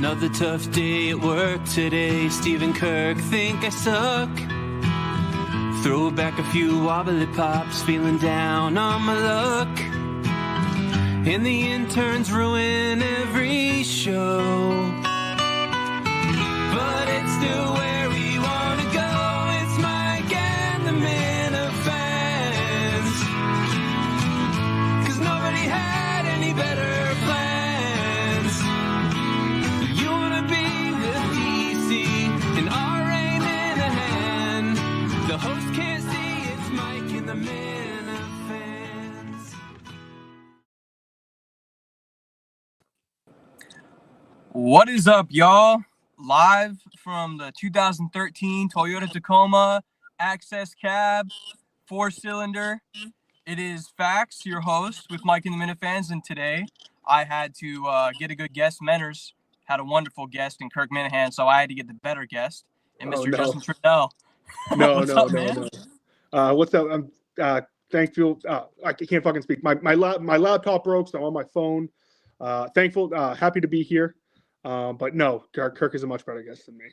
Another tough day at work today. Stephen Kirk, think I suck. Throw back a few wobbly pops, feeling down on my luck. And the interns ruin every show. But it's still where we want to go. It's Mike and the Minifans. 'Cause nobody had any better plans. You want to be with DC and our aim in a hand. The host can't see, it's Mike and the Minifans. What is up, y'all? Live from the 2013 Toyota Tacoma Access Cab 4-cylinder. It is Fax, your host, with Mike and the Minifans, and today I had to get a good guest. Menners had a wonderful guest in Kirk Minahan, so I had to get the better guest, and Mr. Justin Trudell. No. What's up? I'm thankful. I can't fucking speak. My laptop broke, so I'm on my phone. Thankful, happy to be here. But no, Kirk is a much better guest than me.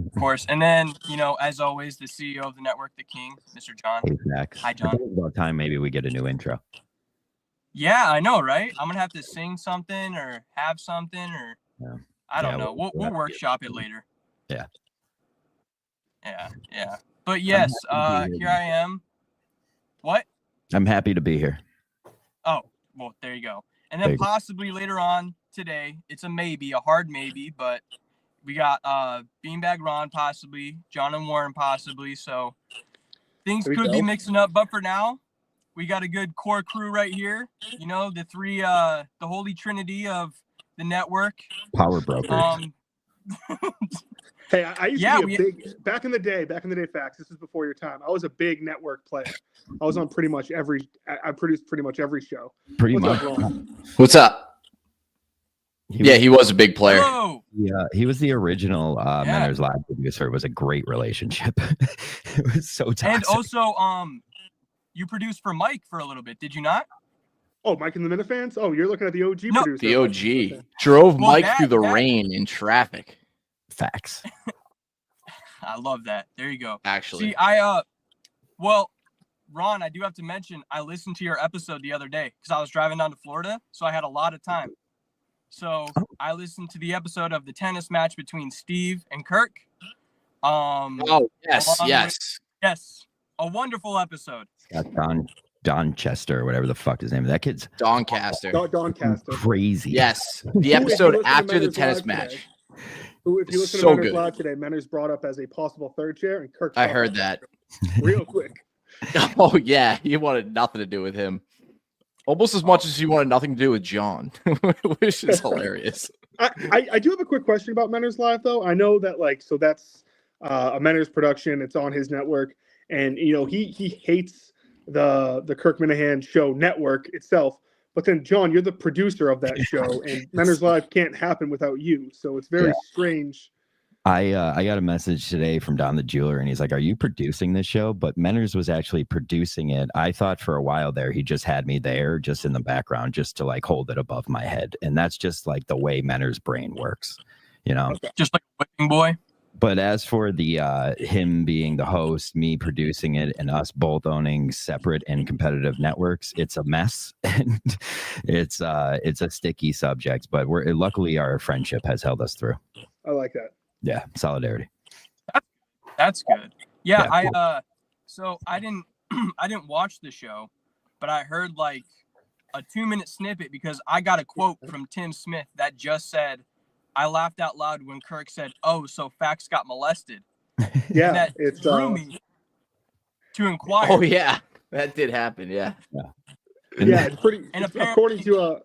Of course. And then, as always, the CEO of the network, the King, Mr. John. Hey, Max. Hi, John. I think it's about time maybe we get a new intro. Yeah, I know, right? I'm gonna have to sing something or have something or I don't know. We'll workshop it later. Yeah. But yes, here I am. What? I'm happy to be here. Oh, well, there you go. And then possibly later on today, it's a maybe, a hard maybe, but we got Beanbag Ron possibly, John and Warren possibly, so things could be mixing up. But for now, we got a good core crew right here. The three, the holy trinity of the network. Power brokers. Hey, I used to be a big back in the day, Fax. This is before your time. I was a big network player. I was on pretty much I produced pretty much every show. What's up? He was a big player. Hello. Yeah, he was the original Menners Live producer. It was a great relationship. It was so toxic. And also, you produced for Mike for a little bit, did you not? Oh, Mike and the Minifans? Oh, you're looking at the OG producer. The OG. Drove Mike through the rain in traffic. Facts. I love that. There you go. Actually. See, Ron, I do have to mention, I listened to your episode the other day because I was driving down to Florida, so I had a lot of time. So I listened to the episode of the tennis match between Steve and Kirk. Yes. Yes. A wonderful episode. Don Chester, or whatever the fuck his name is. That kid's Doncaster. Doncaster. Crazy. Yes. The episode after the tennis match. If you listen to Menners Live today, Menners brought up as a possible third chair, and Kirk. I heard that. Real quick. Oh, yeah. He wanted nothing to do with him. Almost as much as he wanted nothing to do with John, which is hilarious. I do have a quick question about Menners Live, though. I know that, so that's a Menners production. It's on his network. And, he hates the Kirk Minahan show network itself. But then, John, you're the producer of that show, and Menners Live can't happen without you. So it's very strange. I got a message today from Don the Jeweler, and he's like, "Are you producing this show?" But Menners was actually producing it. I thought for a while there he just had me there, just in the background, just to hold it above my head, and that's just the way Menners' brain works, Just like a whipping boy. But as for the him being the host, me producing it, and us both owning separate and competitive networks, it's a mess, and it's a sticky subject. But luckily our friendship has held us through. I like that. Yeah, solidarity. That's good. Yeah. So I didn't watch the show, but I heard a 2-minute snippet because I got a quote from Tim Smith that just said, "I laughed out loud when Kirk said, 'Oh, so Fax got molested.'" Yeah, and that drew me to inquire. Oh yeah, that did happen. Yeah. It's pretty. And according to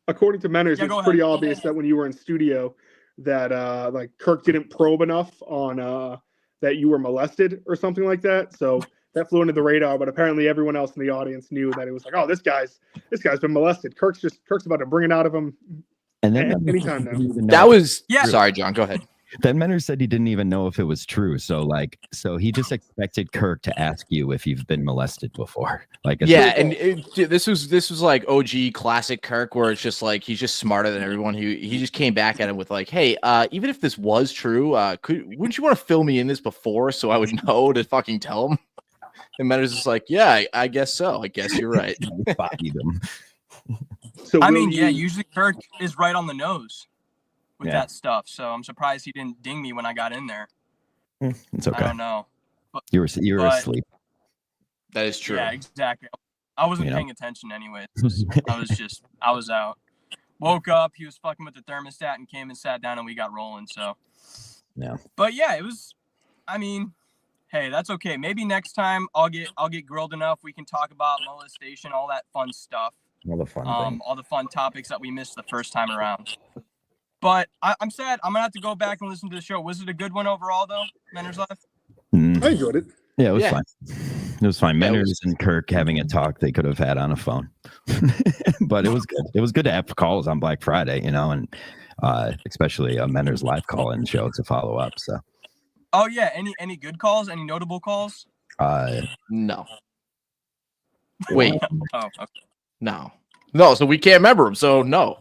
Menners, it's pretty obvious that when you were in studio, that Kirk didn't probe enough on that you were molested or something like that. So that flew under the radar. But apparently, everyone else in the audience knew that it was "Oh, this guy's been molested. Kirk's about to bring it out of him." And then anytime now. That was Sorry, John. Go ahead. Then Menor said he didn't even know if it was true. So he just expected Kirk to ask you if you've been molested before. This was like OG classic Kirk, where it's just like he's just smarter than everyone. He just came back at him with like, hey, even if this was true, wouldn't you want to fill me in this before so I would know to fucking tell him? And Menor's just like, yeah, I guess so. I guess you're right. So usually Kirk is right on the nose with that stuff. So I'm surprised he didn't ding me when I got in there. It's okay. I don't know. But, you were asleep. That is true. Yeah, exactly. I wasn't paying attention anyway. I was out. Woke up, he was fucking with the thermostat and came and sat down and we got rolling. So yeah. But yeah, it was, I mean, hey, that's okay. Maybe next time I'll get grilled enough. We can talk about molestation, all that fun stuff. All the fun all the fun topics that we missed the first time around. But I'm sad. I'm gonna have to go back and listen to the show. Was it a good one overall, though? Menor's Live. I enjoyed it. Yeah, it was fine. It was fine. Menor's and Kirk having a talk they could have had on a phone, but it was good. It was good to have calls on Black Friday, and especially a Menor's Live call-in show to follow up. So. Oh yeah, any good calls? Any notable calls? No. Wait. Oh, okay. No. So we can't remember him. So no.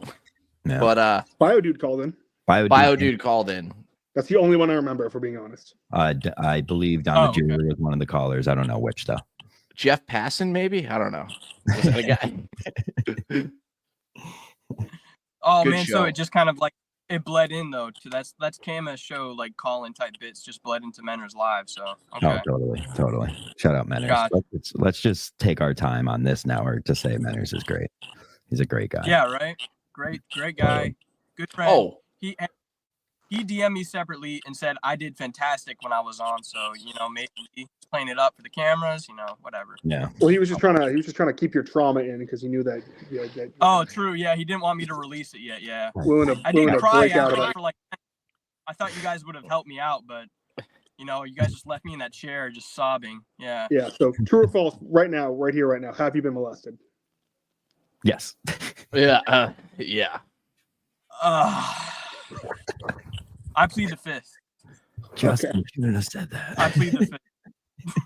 Yeah. But Biodude called in. Biodude called in. That's the only one I remember, if we're being honest. I believe Donna Jr. was one of the callers. I don't know which though. Jeff Passan, maybe? I don't know. Was that a guy? Oh good man, show. So it just kind of like it bled in though. So that's Kama's show, like call-in type bits just bled into Menor's Live. So okay. Oh, totally. Shout out Menors. Let's just take our time on this now to say Menors is great. He's a great guy. Yeah, right. Great guy. Good friend. Oh, he DM'd me separately and said I did fantastic when I was on. So maybe he's playing it up for the cameras. Whatever. Yeah. Well, he was just trying to keep your trauma in because he knew that. Oh, true. Yeah, he didn't want me to release it yet. Yeah. I did cry after for like. I thought you guys would have helped me out, but you guys just left me in that chair just sobbing. Yeah. Yeah. So true or false? Right now, right here, right now. Have you been molested? Yes. Yeah. Yeah. I plead the fifth. Justin, you shouldn't have said that. I plead the fifth.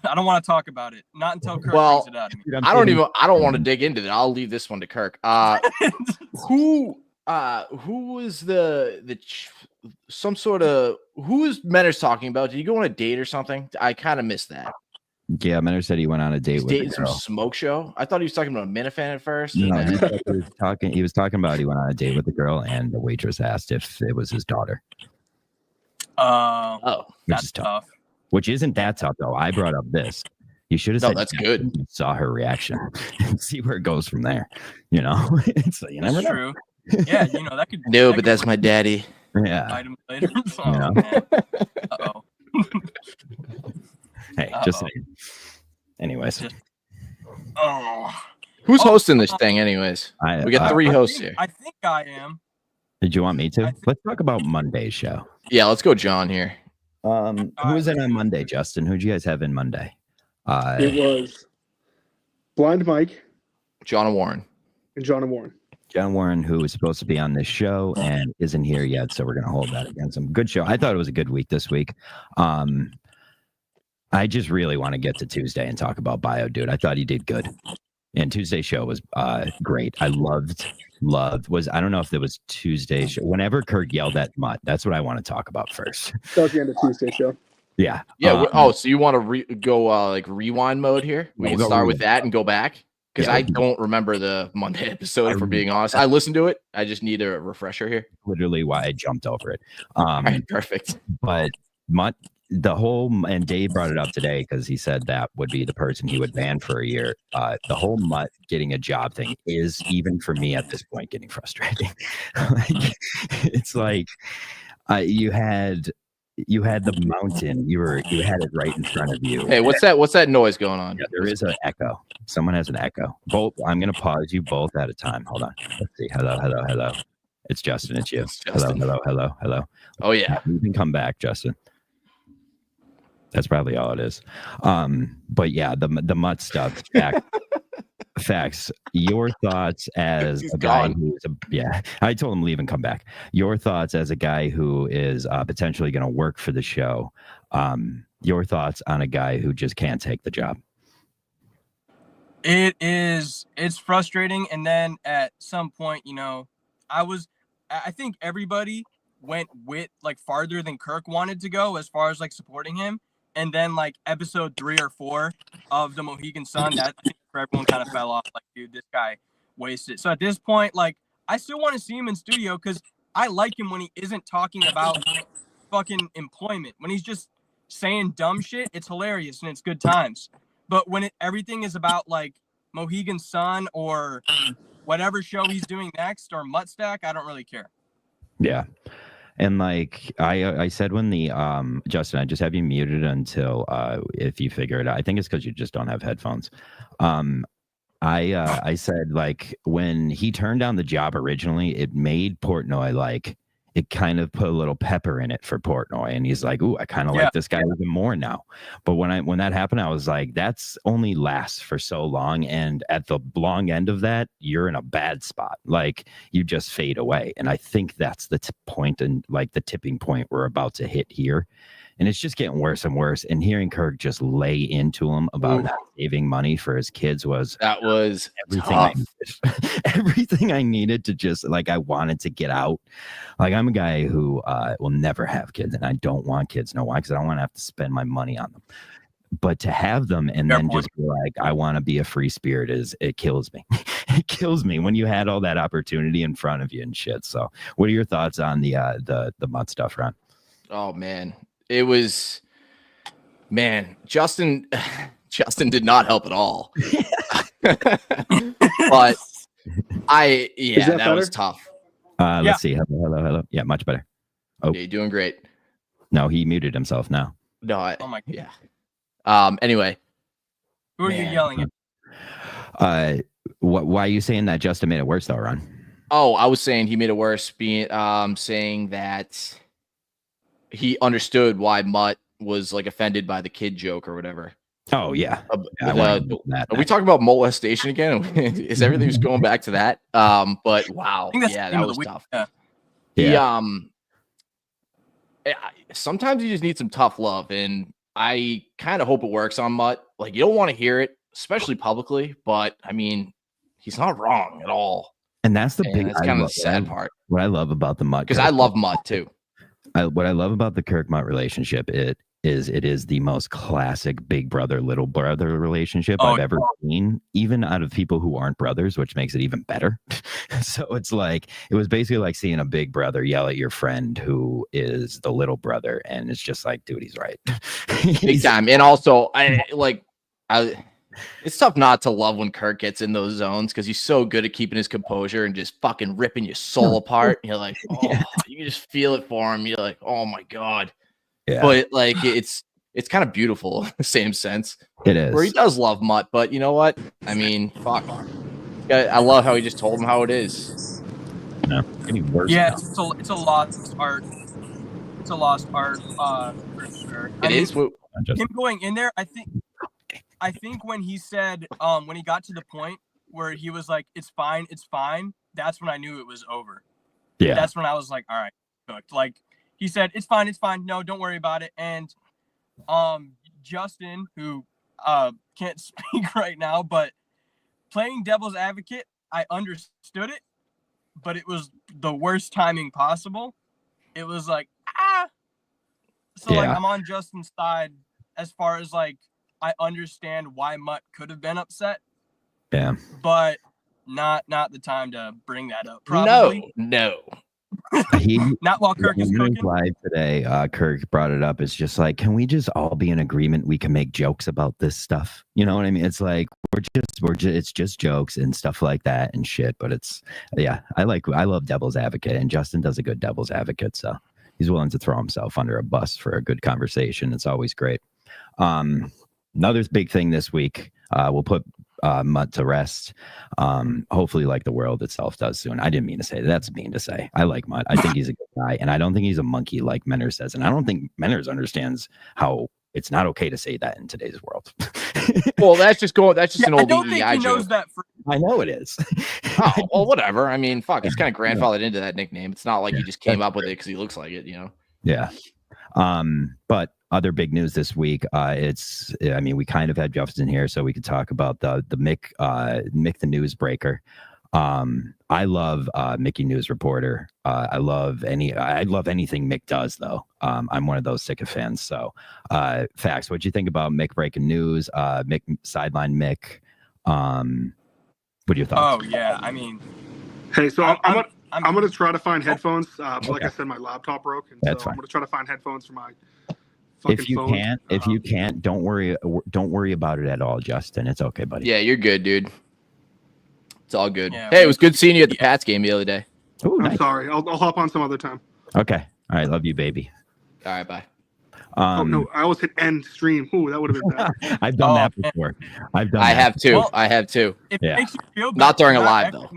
I don't want to talk about it. Not until Kirk brings it out of me. I don't want to dig into that. I'll leave this one to Kirk. Who was who was Menor's talking about? Did you go on a date or something? I kind of missed that. Yeah, Menor said he went on a date with dating some smoke show. I thought he was talking about a Minifan at first. No, he was talking about he went on a date with a girl, and the waitress asked if it was his daughter. That's tough. Which isn't that tough though. I brought up this. You should have said that's good. You saw her reaction and see where it goes from there. It's you never know. True. Yeah, that could. No, but that's my daddy. Yeah. Item later. Uh-oh. Hey, just saying. Anyways. Who's hosting this thing, anyways? We got 3 hosts here. I think I am. Did you want me to? Let's talk about Monday's show. Yeah, let's go, John here. Who was in on Monday, Justin? Who'd you guys have in Monday? It was Blind Mike, John and Warren. John Warren, who was supposed to be on this show and isn't here yet, so we're gonna hold that against him. Good show. I thought it was a good week this week. I just really want to get to Tuesday and talk about Biodude. I thought he did good. And Tuesday's show was great. I loved I don't know if it was Tuesday's show. Whenever Kirk yelled at Mutt, that's what I want to talk about first. That was the end of Tuesday's show. Yeah. Yeah. So you want to go like rewind mode here? We can start with that and go back because I don't remember the Monday episode. For being honest, I listened to it. I just need a refresher here. Literally, why I jumped over it. All right, perfect. But Mutt. And Dave brought it up today because he said that would be the person he would ban for a year. The whole Mutt getting a job thing is, even for me at this point, getting frustrating. It's like you had the mountain, you had it right in front of you. Hey, what's that noise going on? Yeah, there is an echo. Someone has an echo. Both. I'm gonna pause you both at a time. Hold on. Let's see. Hello. It's Justin. It's you. Hello. Oh yeah. You can come back, Justin. That's probably all it is. But yeah, the Mutt stuff back. Facts. Your thoughts as He's a guy gone. who's I told him leave and come back. Your thoughts as a guy who is potentially going to work for the show. Your thoughts on a guy who just can't take the job. It's frustrating. And then at some point, I think everybody went with like farther than Kirk wanted to go as far as like supporting him. And then like episode 3 or 4 of the Mohegan Sun, that I think for everyone kind of fell off. Like, dude, this guy wasted. So at this point, like, I still want to see him in studio because I like him when he isn't talking about fucking employment. When he's just saying dumb shit, it's hilarious and it's good times. But when everything is about like Mohegan Sun or whatever show he's doing next or Mutt Stack, I don't really care. Yeah. And like I said when the Justin, I just have you muted until if you figure it out. I think it's because you just don't have headphones. I said like when he turned down the job originally, it made Portnoy like it kind of put a little pepper in it for Portnoy, and he's like, "Ooh, I kind of like this guy even more now." But when that happened, I was like, "That's only lasts for so long, and at the long end of that, you're in a bad spot. Like you just fade away." And I think that's the point and like the tipping point we're about to hit here. And it's just getting worse and worse. And hearing Kirk just lay into him about not saving money for his kids was everything. Everything I needed to just like I wanted to get out. Like I'm a guy who will never have kids, and I don't want kids. Know why? Because I don't want to have to spend my money on them. But to have them and then just be like, I want to be a free spirit it kills me. It kills me when you had all that opportunity in front of you and shit. So, what are your thoughts on the Mutt stuff, Ron? Oh man. It was, man, Justin did not help at all. But that was tough. Let's see. Hello. Yeah, much better. Oh, yeah, you're doing great. No, he muted himself now. No, oh my God. Yeah. Anyway. Who are you yelling at? Why are you saying that Justin made it worse though, Ron? Oh, I was saying he made it worse being saying that he understood why Mutt was like offended by the kid joke or whatever. Oh yeah. Are we talking about molestation again? Is everything just going back to that? But wow, that was tough. Yeah. Sometimes you just need some tough love, and I kind of hope it works on Mutt. Like you don't want to hear it, especially publicly, but I mean, he's not wrong at all. And that's the kind of the sad part. What I love about the Mutt, because I love Mutt too. What I love about the Kirk Mutt relationship, it is the most classic big brother little brother relationship I've ever seen, even out of people who aren't brothers, which makes it even better. So it's like it was basically like seeing a big brother yell at your friend who is the little brother, and it's just like, dude, he's right. Big time. And also it's tough not to love when Kirk gets in those zones because he's so good at keeping his composure and just fucking ripping your soul apart. You're like, you can just feel it for him. You're like, oh my God. Yeah. But like it's kind of beautiful in the same sense. It is. Where he does love Mutt, but you know what? I mean, fuck. I love how he just told him how it is. No, getting worse. Yeah, it's a lost art. It's a lost art for sure. It is. Him going in there, I think when he said, when he got to the point where he was like, it's fine, that's when I knew it was over. Yeah. That's when I was like, all right, cooked. Like, he said, it's fine. No, don't worry about it. And Justin, who can't speak right now, but playing devil's advocate, I understood it, but it was the worst timing possible. It was like, So, like, I'm on Justin's side as far as, like, I understand why Mutt could have been upset. Yeah. But not the time to bring that up. Probably. No. Not while Kirk is cooking. Live today, Kirk brought it up. It's just like, can we just all be in agreement? We can make jokes about this stuff. You know what I mean? It's like it's just jokes and stuff like that and shit. But I love devil's advocate, and Justin does a good devil's advocate. So he's willing to throw himself under a bus for a good conversation. It's always great. Another big thing this week, we'll put Mutt to rest. Hopefully, like the world itself does soon. I didn't mean to say that. That's mean to say. I like Mutt. I think he's a good guy, and I don't think he's a monkey like Menners says. And I don't think Menners understands how it's not okay to say that in today's world. Well, that's just an old I don't EEI think he knows joke. that. I know it is. Oh, well, whatever. I mean, fuck, he's kind of grandfathered into that nickname. It's not like he just came up with it because he looks like it, you know? Yeah. But other big news this week, we kind of had Justin here, so we could talk about the Mick the Newsbreaker. I love Mickey News Reporter. I love anything Mick does, though. I'm one of those sycophants. So, Facts, what'd you think about Mick breaking news? Mick sideline Mick. What are your thoughts? Oh yeah, I mean, hey, so I'm gonna try to find headphones. But like I said, my laptop broke, and That's so fine. I'm gonna try to find headphones for my fucking phone. If you can't, don't worry about it at all, Justin. It's okay, buddy. Yeah, you're good, dude. It's all good. Yeah. Hey, it was good seeing you at the Pats game the other day. Ooh, I'm nice. sorry. I'll hop on some other time. Okay. All right. Love you, baby. All right, bye. Oh no, I almost hit end stream. Ooh, that would have been bad. I've done that before. I have too. Well, I have too. If Yeah. it makes you feel Not better, during a live, though.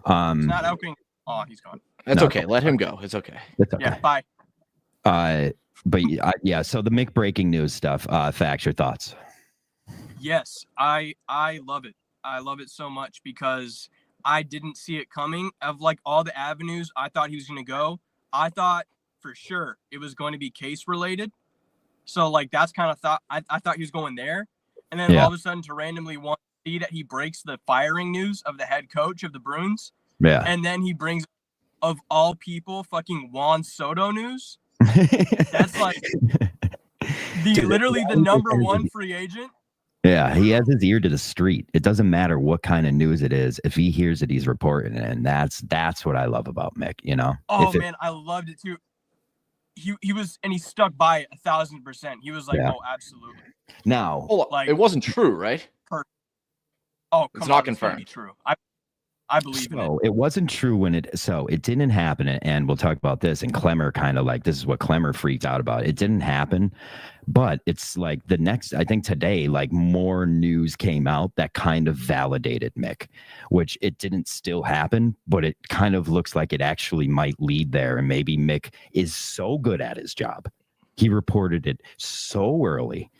It's not helping. Oh, he's gone. That's No, okay. Let him go. It's okay. It's okay. Yeah, bye. But yeah. So the Mick breaking news stuff. Facts. Your thoughts? Yes, I love it. I love it so much because I didn't see it coming. Of like all the avenues I thought he was going to go, I thought for sure it was going to be case related. So like that's kind of thought I thought he was going there, and then all of a sudden to randomly see that he breaks the firing news of the head coach of the Bruins. Yeah. And then he brings, of all people, fucking Juan Soto news. That's like literally the number one free agent. Yeah, he has his ear to the street. It doesn't matter what kind of news it is. If he hears it, he's reporting it, and that's what I love about Mick. You know. Oh man, I loved it too. He was, and he stuck by it 1,000%. He was like, "Oh, absolutely." Now, like, it wasn't true, right? Oh, it's not confirmed. It's true. I believe in it. It wasn't true when it didn't happen, and we'll talk about this. And Clemmer kind of like, this is what Clemmer freaked out about. It didn't happen, but it's like I think today, like more news came out that kind of validated Mick, which it didn't still happen, but it kind of looks like it actually might lead there. And maybe Mick is so good at his job. He reported it so early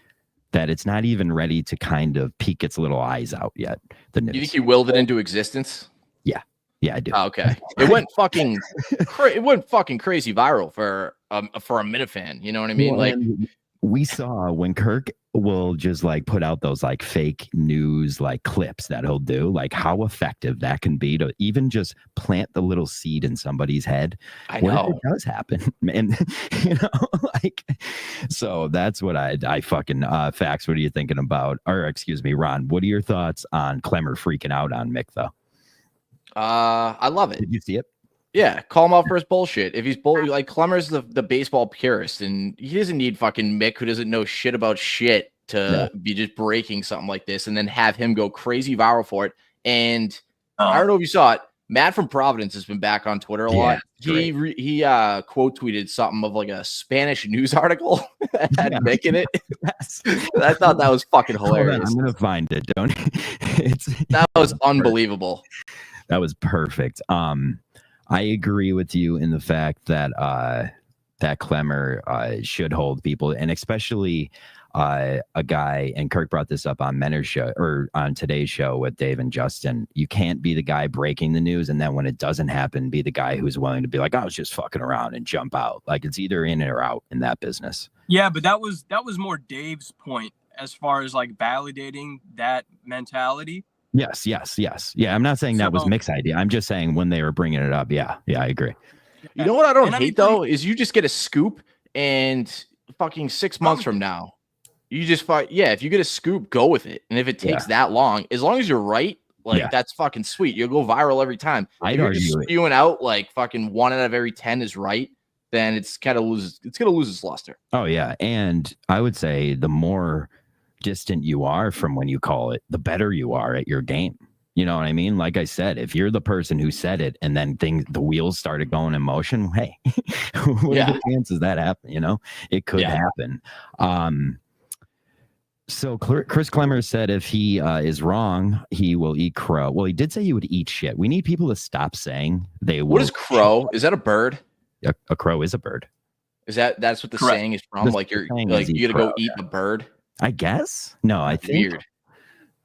that it's not even ready to kind of peek its little eyes out yet. The news. You think he willed it into existence? Yeah, I do. Oh, okay. It went fucking crazy viral for a Minifan. You know what I mean? Well, like we saw when Kirk will just like put out those like fake news like clips that he'll do, like how effective that can be to even just plant the little seed in somebody's head. I know it does happen, and like so that's what I fucking Facts. What are you thinking about? Or excuse me, Ron. What are your thoughts on Clemmer freaking out on Mick though? I love it. Did you see it? Yeah, call him out for his bullshit. If he's like Clemmer's the baseball purist, and he doesn't need fucking Mick, who doesn't know shit about shit, to be just breaking something like this, and then have him go crazy viral for it. And I don't know if you saw it. Matt from Providence has been back on Twitter a lot. He quote tweeted something of like a Spanish news article that had Mick in it. I thought that was fucking hilarious. I'm gonna find it. Don't. That was unbelievable. That was perfect. I agree with you in the fact that that Clemmer should hold people, and especially a guy. And Kirk brought this up on Menner's show or on today's show with Dave and Justin. You can't be the guy breaking the news, and then when it doesn't happen, be the guy who's willing to be like, "I was just fucking around," and jump out. Like it's either in or out in that business. Yeah, but that was more Dave's point as far as like validating that mentality. Yes. Yeah, I'm not saying that was Mick's idea. I'm just saying when they were bringing it up. Yeah, I agree. You know what I don't hate though is you just get a scoop, and fucking 6 months from now, you just if you get a scoop, go with it. And if it takes that long, as long as you're right, like that's fucking sweet. You'll go viral every time. If you're just spewing out like fucking 1 out of every 10 is right, then it's gonna lose its luster. Oh yeah, and I would say the more distant you are from when you call it, the better you are at your game. You know what I mean? Like I said, if you're the person who said it and then the wheels started going in motion, hey, what are the chances that happen? You know, it could happen. So Chris Clemmer said if he is wrong, he will eat crow. Well, he did say he would eat shit. We need people to stop saying they will. What is crow? Is that a bird? A crow is a bird. That's what the saying is from? Like you're like you gotta go eat a bird. I guess. No, I think Weird.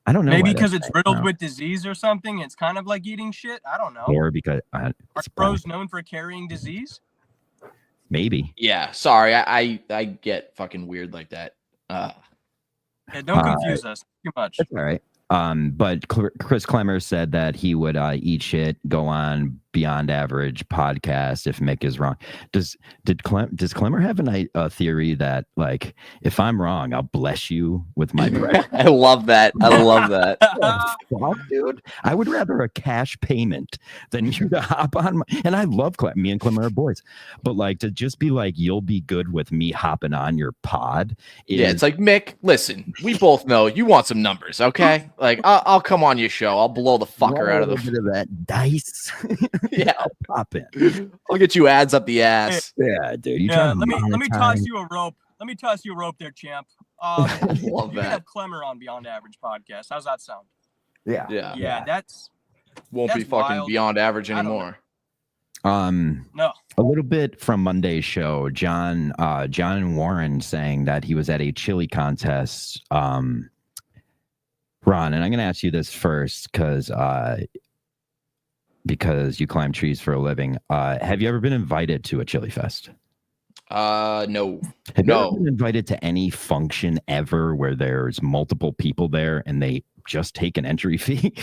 I don't know. Maybe because it's riddled with disease or something. It's kind of like eating shit. I don't know. Or because are crows known for carrying disease? Maybe. Yeah. Sorry, I get fucking weird like that. Yeah, don't confuse us too much. That's all right. But Chris Clemmer said that he would eat shit, go on Beyond Average podcast if Mick is wrong. Does Clemmer have a theory that, like, if I'm wrong, I'll bless you with my breath? I love that. I love that. Fuck, dude. I would rather a cash payment than you to hop on and I love Clemmer. Me and Clemmer are boys. But like to just be like, you'll be good with me hopping on your pod. Yeah, it's like, Mick, listen, we both know you want some numbers, okay? Like, I'll come on your show. I'll blow the fucker out of the bit of that dice. Yeah, I'll pop in. I'll get you ads up the ass. Yeah, dude. Let me toss you a rope. Let me toss you a rope there, champ. Love you that. can have Clemmer on Beyond Average podcast. How's that sound? Yeah. That's won't be fucking wild. Beyond Average anymore. No. A little bit from Monday's show, John and Warren saying that he was at a chili contest. Ron, and I'm going to ask you this first because you climb trees for a living. Have you ever been invited to a chili fest? No. Have you ever been invited to any function ever where there's multiple people there and they just take an entry fee?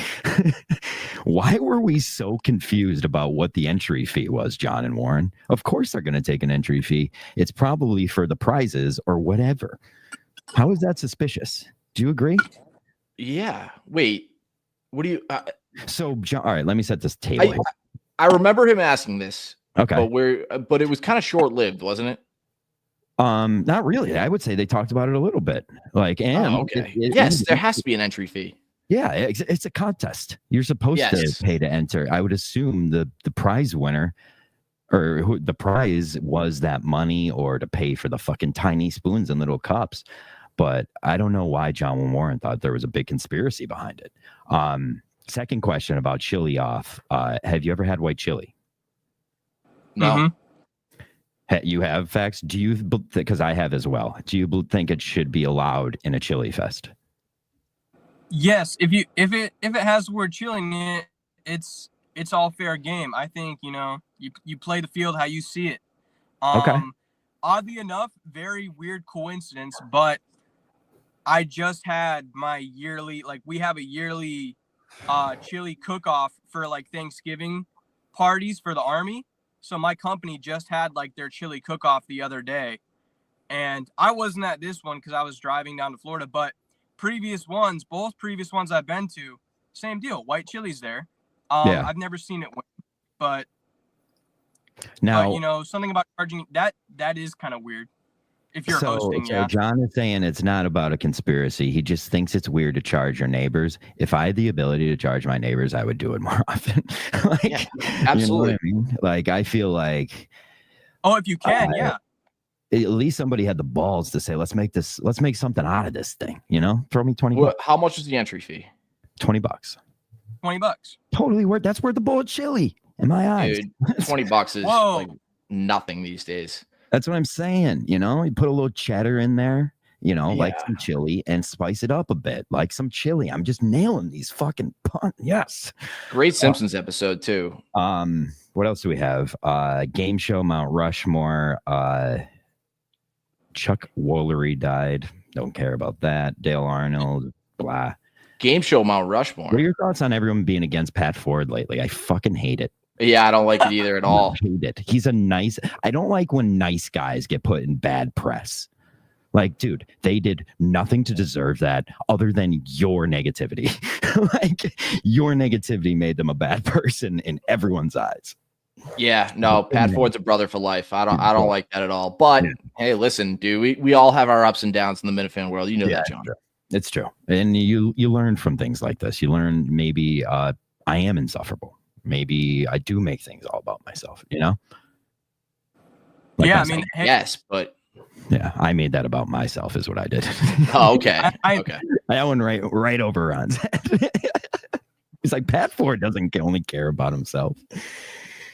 Why were we so confused about what the entry fee was, John and Warren? Of course they're going to take an entry fee. It's probably for the prizes or whatever. How is that suspicious? Do you agree? Yeah. Wait. What do you? So, John, all right. Let me set this table. I remember him asking this. Okay. But it was kind of short-lived, wasn't it? Not really. I would say they talked about it a little bit. Like, and okay. Yes, there has to be an entry fee. Yeah, it's a contest. You're supposed to pay to enter. I would assume the prize winner or the prize was that money or to pay for the fucking tiny spoons and little cups. But I don't know why John and Warren thought there was a big conspiracy behind it. Second question about chili off. Have you ever had white chili? No. Mm-hmm. You have facts? Do you, because I have as well. Do you think it should be allowed in a chili fest? Yes, if it has the word chili in it, it's all fair game. I think, you play the field how you see it. Okay. Oddly enough, very weird coincidence, but I just had my yearly, we have a yearly chili cook-off for Thanksgiving parties for the Army. So my company just had their chili cook-off the other day. And I wasn't at this one because I was driving down to Florida, but both previous ones I've been to, same deal. White chili's there. I've never seen it win, but now, something about charging that is kind of weird. If you're hosting, so John is saying it's not about a conspiracy. He just thinks it's weird to charge your neighbors. If I had the ability to charge my neighbors, I would do it more often. Absolutely. You know what I mean? I feel like. Oh, if you can, yeah. At least somebody had the balls to say, let's make something out of this thing. Throw me 20 bucks. How much is the entry fee? $20. $20. Totally worth. That's worth the bowl of chili in my eyes. Dude, $20 is nothing these days. That's what I'm saying. You put a little cheddar in there, like some chili and spice it up a bit, like some chili. I'm just nailing these fucking puns. Yes. Great Simpsons episode too. What else do we have? Game show Mount Rushmore. Chuck Woolery died. Don't care about that. Dale Arnold. Blah. Game show Mount Rushmore. What are your thoughts on everyone being against Pat Ford lately? I fucking hate it. Yeah, I don't like it either at all. I hate it. He's I don't like when nice guys get put in bad press. Dude, they did nothing to deserve that other than your negativity. Your negativity made them a bad person in everyone's eyes. Yeah, no, Pat Ford's a brother for life. I don't like that at all. But hey, listen, dude, we all have our ups and downs in the Minifan world. You know that, John. It's true. And you learn from things like this. You learn maybe I am insufferable. Maybe I do make things all about myself, yes, but I made that about myself is what I did. Oh, okay. Okay. That one right over Ron's head. It's like Pat Ford doesn't only care about himself.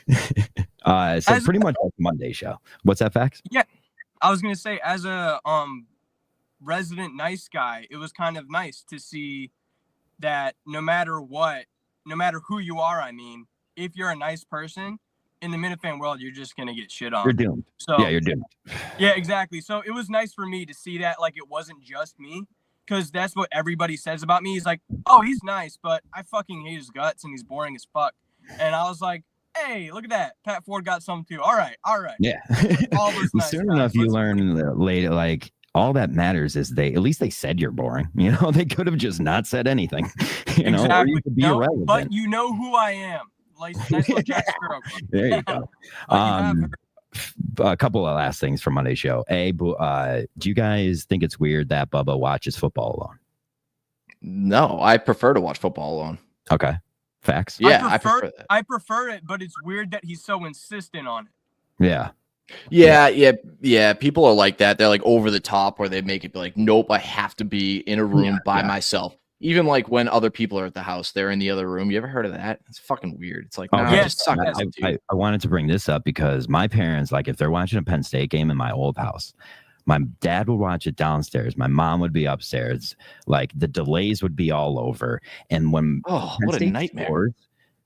Pretty much like Monday show. What's that, Fax? Yeah, I was gonna say as a resident nice guy, it was kind of nice to see that no matter what, no matter who you are, I mean, if you're a nice person in the Minifan world, you're just gonna get shit on. You're doomed. So yeah, you're doomed. Yeah, exactly. So it was nice for me to see that, like, it wasn't just me, because that's what everybody says about me. He's like, oh, he's nice, but I fucking hate his guts and he's boring as fuck. And I was like, hey, look at that. Pat Ford got some too. All right. Yeah. All those nice Soon guys. enough, you learn later, like, all that matters is at least they said you're boring. You know, they could have just not said anything. You know, or you could be irrelevant. But you know who I am. Like, nice little Jack Sparrow. There you go. A couple of last things from Monday's show. Do you guys think it's weird that Bubba watches football alone? No, I prefer to watch football alone. Okay. Facts. Yeah, I prefer that. I prefer it, but it's weird that he's so insistent on it. Yeah. People are like that. They're like over the top where they make it be like, nope, I have to be in a room by myself. Even like when other people are at the house, they're in the other room. You ever heard of that? It's fucking weird. It's like, just suck it up, dude. I wanted to bring this up because my parents, like, if they're watching a Penn State game in my old house, my dad would watch it downstairs. My mom would be upstairs. Like, the delays would be all over. And when what a nightmare! Scores,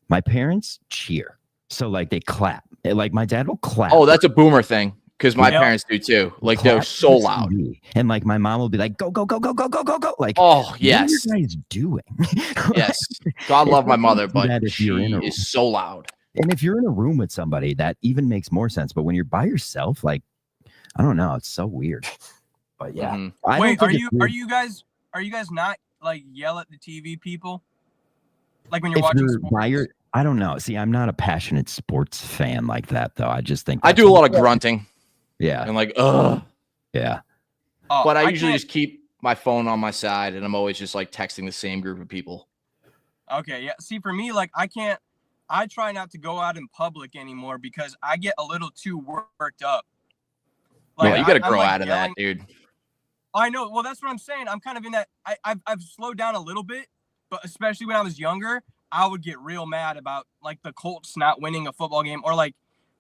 my parents cheer. So, like, they clap. Like, my dad will clap. Oh, that's a boomer thing. Because my parents do too. Like, they're so loud. And like my mom will be like, go, go, go, go, go, go, go, go. Like, oh, yes. What are you guys doing? Yes. God love my mother, but she is so loud. And if you're in a room with somebody, that even makes more sense. But when you're by yourself, like, I don't know, it's so weird. But yeah. Mm-hmm. Wait, are you guys not like yell at the TV people? Like when you're watching sports? I don't know. See, I'm not a passionate sports fan like that, though. I just think I do a lot of grunting. Yeah. And like, ugh. Yeah. But I usually just keep my phone on my side and I'm always just like texting the same group of people. Okay. Yeah. See, for me, like, I try not to go out in public anymore because I get a little too worked up. Like, you got to grow out of that, dude. I know. Well, that's what I'm saying. I'm kind of in that. I've slowed down a little bit, but especially when I was younger, I would get real mad about like the Colts not winning a football game or like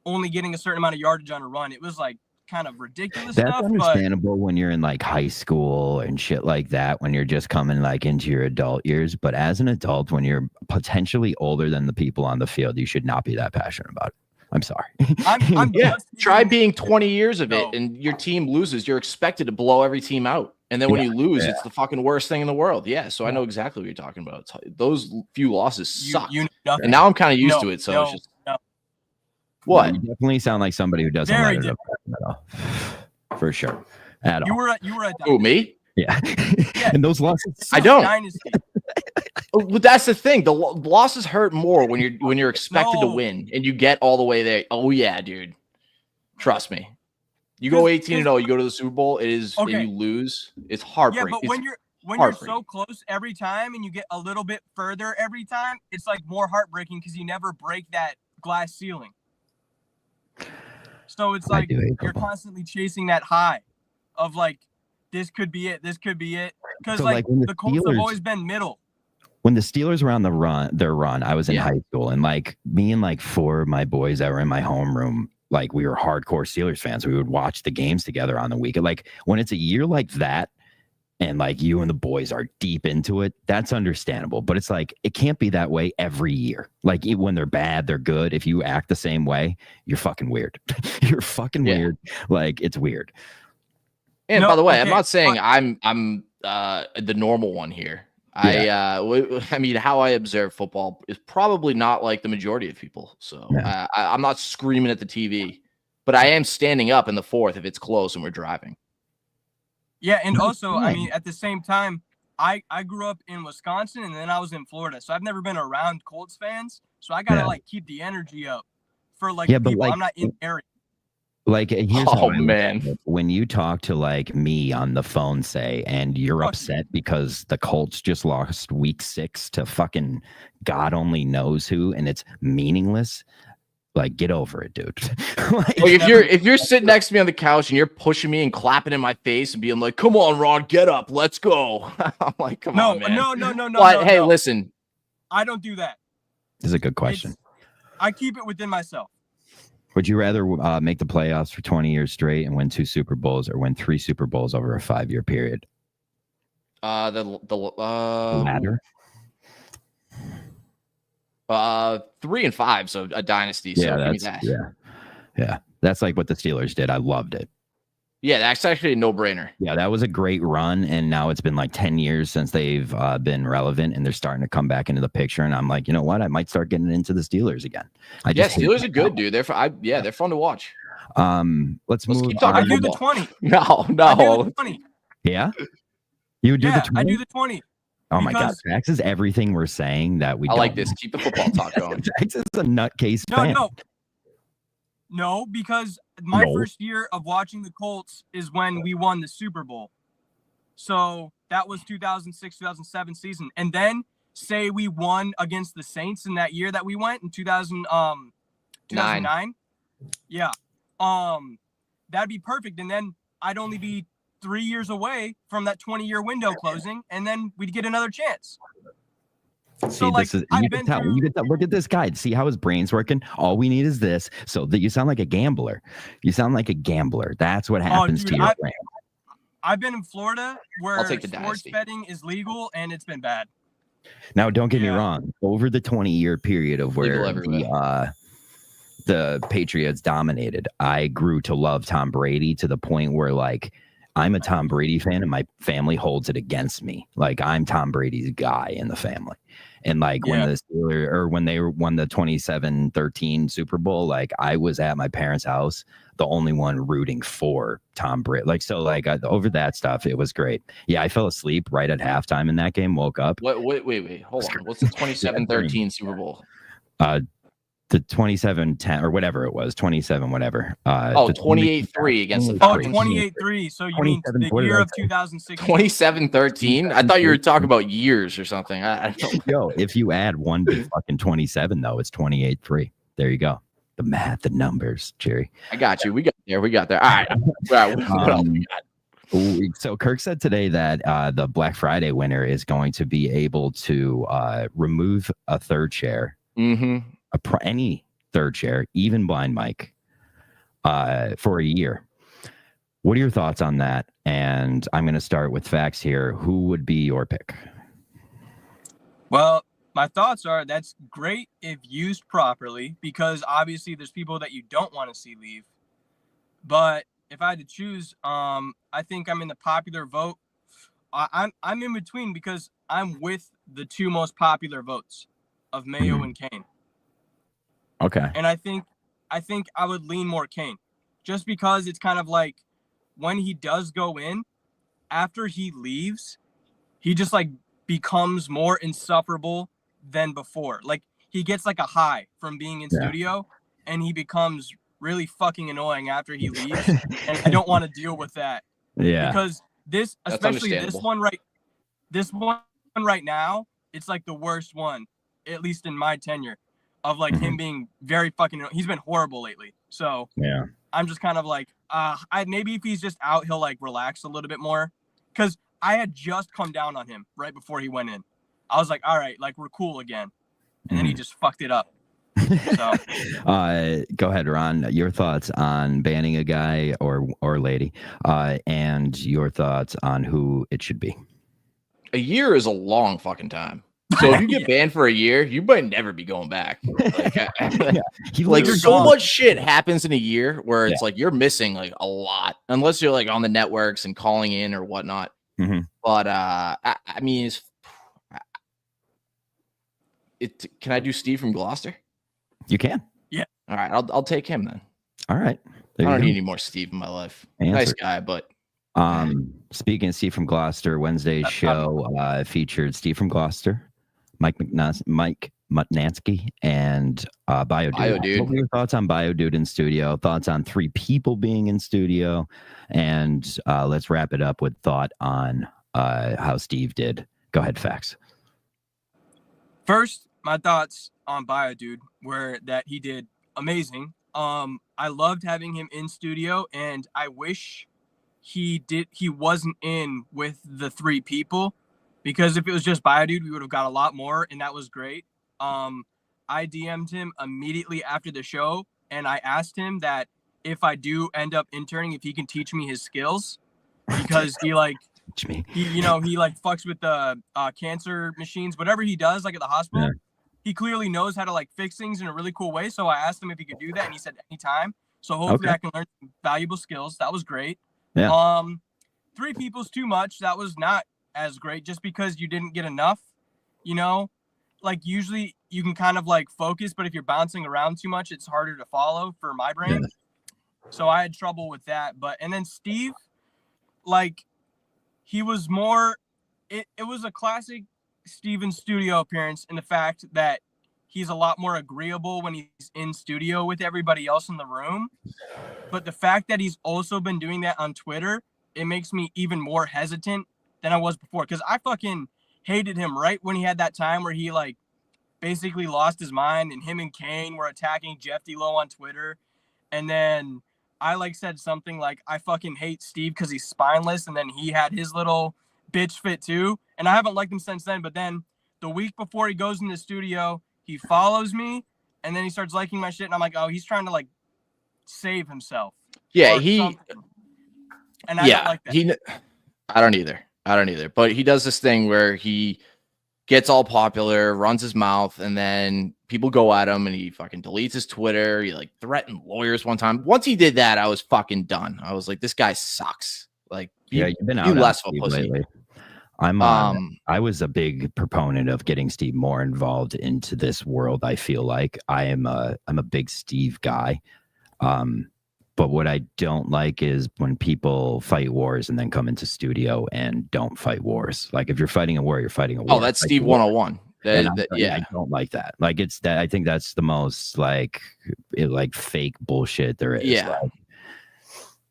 only getting a certain amount of yardage on a run. It was like kind of ridiculous That's stuff. Understandable when you're in like high school and shit like that, when you're just coming like into your adult years. But as an adult, when you're potentially older than the people on the field, you should not be that passionate about it. I'm sorry. Try being 20 years of it and your team loses. You're expected to blow every team out. And then when you lose, it's the fucking worst thing in the world. Yeah. So I know exactly what you're talking about. Those few losses suck. And now I'm kind of used to it. So it's just what? You definitely sound like somebody who doesn't let it at all. For sure. At all. You were at Who, me? Yeah. And those losses. I don't. But that's the thing. The losses hurt more when you're expected to win and you get all the way there. Oh yeah, dude. Trust me. You go 18-0, you go to the Super Bowl, and you lose. It's heartbreaking. Yeah, but when you're so close every time and you get a little bit further every time, it's like more heartbreaking because you never break that glass ceiling. So it's like you're constantly chasing that high of like, this could be it. This could be it. Because so like the Colts have always been middle. When the Steelers were on their run, I was in high school, and like me and like four of my boys that were in my homeroom, like we were hardcore Steelers fans. We would watch the games together on the weekend. Like when it's a year like that, and like you and the boys are deep into it, that's understandable. But it's like it can't be that way every year. Like when they're bad, they're good. If you act the same way, you're fucking weird. You're fucking weird. Like it's weird. And by the way, I'm not saying I'm the normal one here. I mean, how I observe football is probably not like the majority of people. So I'm not screaming at the TV, but I am standing up in the fourth if it's close and we're driving. Yeah, and also, I mean, at the same time, I grew up in Wisconsin and then I was in Florida, so I've never been around Colts fans. So I gotta like keep the energy up for like people. Like, I'm not in the area. Like, here's man, when you talk to like me on the phone, say, and you're upset because the Colts just lost week 6 to fucking God only knows who, and it's meaningless. Like, get over it, dude. Like, if you're sitting next to me on the couch and you're pushing me and clapping in my face and being like, "Come on, Ron, get up, let's go." I'm like, "Come on, man." No. But hey, listen, I don't do that. This is a good question. I keep it within myself. Would you rather make the playoffs for 20 years straight and win 2 Super Bowls, or win 3 Super Bowls over a 5-year period? The latter. 3 and 5, so a dynasty. So give me that. Yeah. That's like what the Steelers did. I loved it. Yeah, that's actually a no-brainer. Yeah, that was a great run, and now it's been like 10 years since they've been relevant, and they're starting to come back into the picture. And I'm like, you know what? I might start getting into the Steelers again. Steelers are good, dude. They're fun to watch. Let's move. Keep talking. I do the 20. No. I do the 20. Yeah, you would do the 20. I do the 20. Oh my God, Fax is everything we're saying that we. I like this. Keep the football talk going. Fax is a nutcase fan. No, because my first year of watching the Colts is when we won the Super Bowl. So that was 2006, 2007 season. And then say we won against the Saints in that year that we went in 2009. Yeah. That'd be perfect. And then I'd only be 3 years away from that 20-year window closing, and then we'd get another chance. See, this is you can tell. Look at this guy. See how his brain's working. All we need is this. So that you sound like a gambler. You sound like a gambler. That's what happens to your brain. I've been in Florida where sports dynasty betting is legal, and it's been bad. Now, don't get me wrong. Over the 20-year period of where the Patriots dominated, I grew to love Tom Brady to the point where, like, I'm a Tom Brady fan, and my family holds it against me. Like, I'm Tom Brady's guy in the family. And like when the Steelers, or when they won the 27-13 Super Bowl, like I was at my parents' house, the only one rooting for Tom Brady. Like, so like over that stuff, it was great. Yeah, I fell asleep right at halftime in that game, woke up. Wait, hold on. What's the 27-13 Super Bowl? The 27-10 or whatever it was, 27 whatever. 28-3 against the Falcons. 28-3. So you mean the year of 2016? 27-13? I thought you were talking about years or something. I don't know. Yo, if you add 1 to fucking 27 though, it's 28-3. There you go. The math, the numbers, Jerry. I got you. We got there. All right. What else we got? So Kirk said today that the Black Friday winner is going to be able to remove a third chair. Mm-hmm. Any third chair, even blind mic, for a year. What are your thoughts on that? And I'm going to start with Fax here. Who would be your pick? Well, my thoughts are that's great if used properly, because obviously there's people that you don't want to see leave. But if I had to choose, I think I'm in the popular vote. I'm in between, because I'm with the 2 most popular votes of Mayo and Kane. Okay. And I think I would lean more Kane, just because it's kind of like when he does go in, after he leaves, he just like becomes more insufferable than before. Like he gets like a high from being in studio, and he becomes really fucking annoying after he leaves. And I don't want to deal with that. Yeah. Because especially this one right now, it's like the worst one, at least in my tenure. Of like him being very fucking, he's been horrible lately. So yeah, I'm just kind of like, maybe if he's just out, he'll like relax a little bit more. Cause I had just come down on him right before he went in. I was like, all right, like we're cool again. And then he just fucked it up. So go ahead, Ron. Your thoughts on banning a guy or lady, and your thoughts on who it should be. A year is a long fucking time. So if you get banned for a year, you might never be going back. Like, so much shit happens in a year where it's like you're missing like a lot, unless you're like on the networks and calling in or whatnot. Mm-hmm. But I mean, can I do Steve from Gloucester? You can. Yeah. All right, I'll take him then. All right. I don't need any more Steve in my life. Nice guy, but. Speaking of Steve from Gloucester, Wednesday's show featured Steve from Gloucester, Mike Mutnansky, and Biodude. What were your thoughts on Biodude in studio? Thoughts on 3 people being in studio? And let's wrap it up with thought on how Steve did. Go ahead, Fax. First, my thoughts on Biodude were that he did amazing. I loved having him in studio, and I wish he wasn't in with the 3 people, because if it was just Biodude, we would have got a lot more, and that was great. I DM'd him immediately after the show, and I asked him that if I do end up interning, if he can teach me his skills, because he like he like fucks with the cancer machines, whatever he does like at the hospital. Yeah. He clearly knows how to like fix things in a really cool way. So I asked him if he could do that, and he said anytime. So hopefully I can learn some valuable skills. That was great. Yeah. 3 people's too much. That was not as great, just because you didn't get enough. You know, like usually you can kind of like focus, but if you're bouncing around too much, it's harder to follow for my brain. Yeah. So I had trouble with that. And then Steve, like, he was more. It was a classic Steven studio appearance in the fact that he's a lot more agreeable when he's in studio with everybody else in the room. But the fact that he's also been doing that on Twitter, it makes me even more hesitant than I was before. Because I fucking hated him right when he had that time where he like basically lost his mind, and him and Kane were attacking Jeff D-Lo on Twitter. And then I like said something like, I fucking hate Steve because he's spineless. And then he had his little bitch fit too. And I haven't liked him since then. But then the week before he goes in the studio, he follows me, and then he starts liking my shit. And I'm like, oh, he's trying to like save himself. Yeah, and I don't like that. I don't either. But he does this thing where he gets all popular, runs his mouth, and then people go at him, and he fucking deletes his Twitter. He like threatened lawyers one time. Once he did that, I was fucking done. I was like, this guy sucks. Like, you've been out less of a pussy lately. I was a big proponent of getting Steve more involved into this world. I feel like I'm a big Steve guy. But what I don't like is when people fight wars and then come into studio and don't fight wars. Like if you're fighting a war, you're fighting a war. Oh, that's Steve 101. Yeah, I don't like that. Like it's that. I think that's the most like fake bullshit there is. Yeah. Like,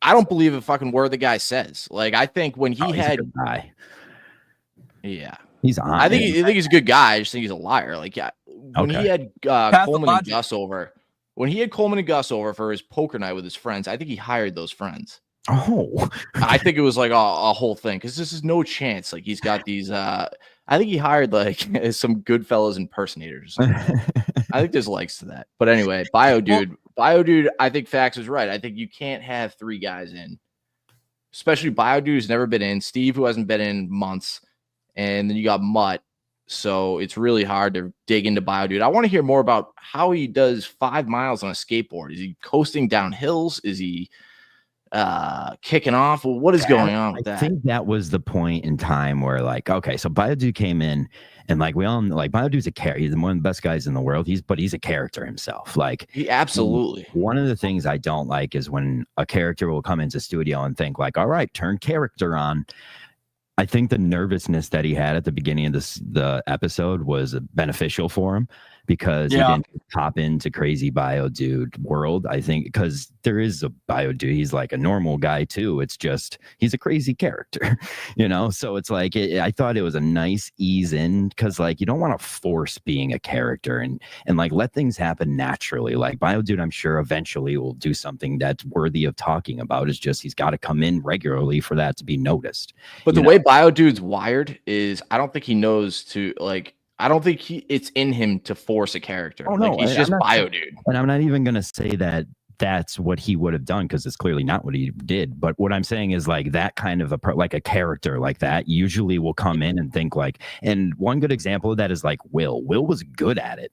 I don't believe a fucking word the guy says. Like I think when he had, a good guy. Yeah, he's on. I think he's a good guy. I just think he's a liar. Like when he had Coleman and Gus over. When he had Coleman and Gus over for his poker night with his friends, I think he hired those friends. Oh, I think it was like a whole thing because this is no chance. Like he's got these. I think he hired like some Goodfellas impersonators. I think there's legs to that. But anyway, Bio Dude. I think Fax was right. I think you can't have 3 guys in, especially Bio Dude who's never been in, Steve who hasn't been in months, and then you got Mutt. So it's really hard to dig into Bio Dude. I want to hear more about how he does 5 miles on a skateboard. Is he coasting down hills? Is he kicking off? Well, what is going on with that? I think that was the point in time where like, okay, so Bio Dude came in, and like we all know, like Bio Dude's a character. He's one of the best guys in the world. He's a character himself. Like he absolutely. One of the things I don't like is when a character will come into studio and think like, all right, turn character on. I think the nervousness that he had at the beginning of the episode was beneficial for him because he didn't hop into crazy Bio Dude world. I think because there is a Bio Dude. He's like a normal guy too. It's just he's a crazy character, you know? So it's like I thought it was a nice ease in because like you don't want to force being a character and like let things happen naturally. Like Bio Dude, I'm sure eventually will do something that's worthy of talking about. It's just he's got to come in regularly for that to be noticed. But the way Bio Dude's wired is I don't think he knows to like I don't think it's in him to force a character. Oh, no, like he's just Bio Dude. And I'm not even gonna say that that's what he would have done because it's clearly not what he did. But what I'm saying is like that kind of like a character like that usually will come in and think like, and one good example of that is like Will. Will was good at it,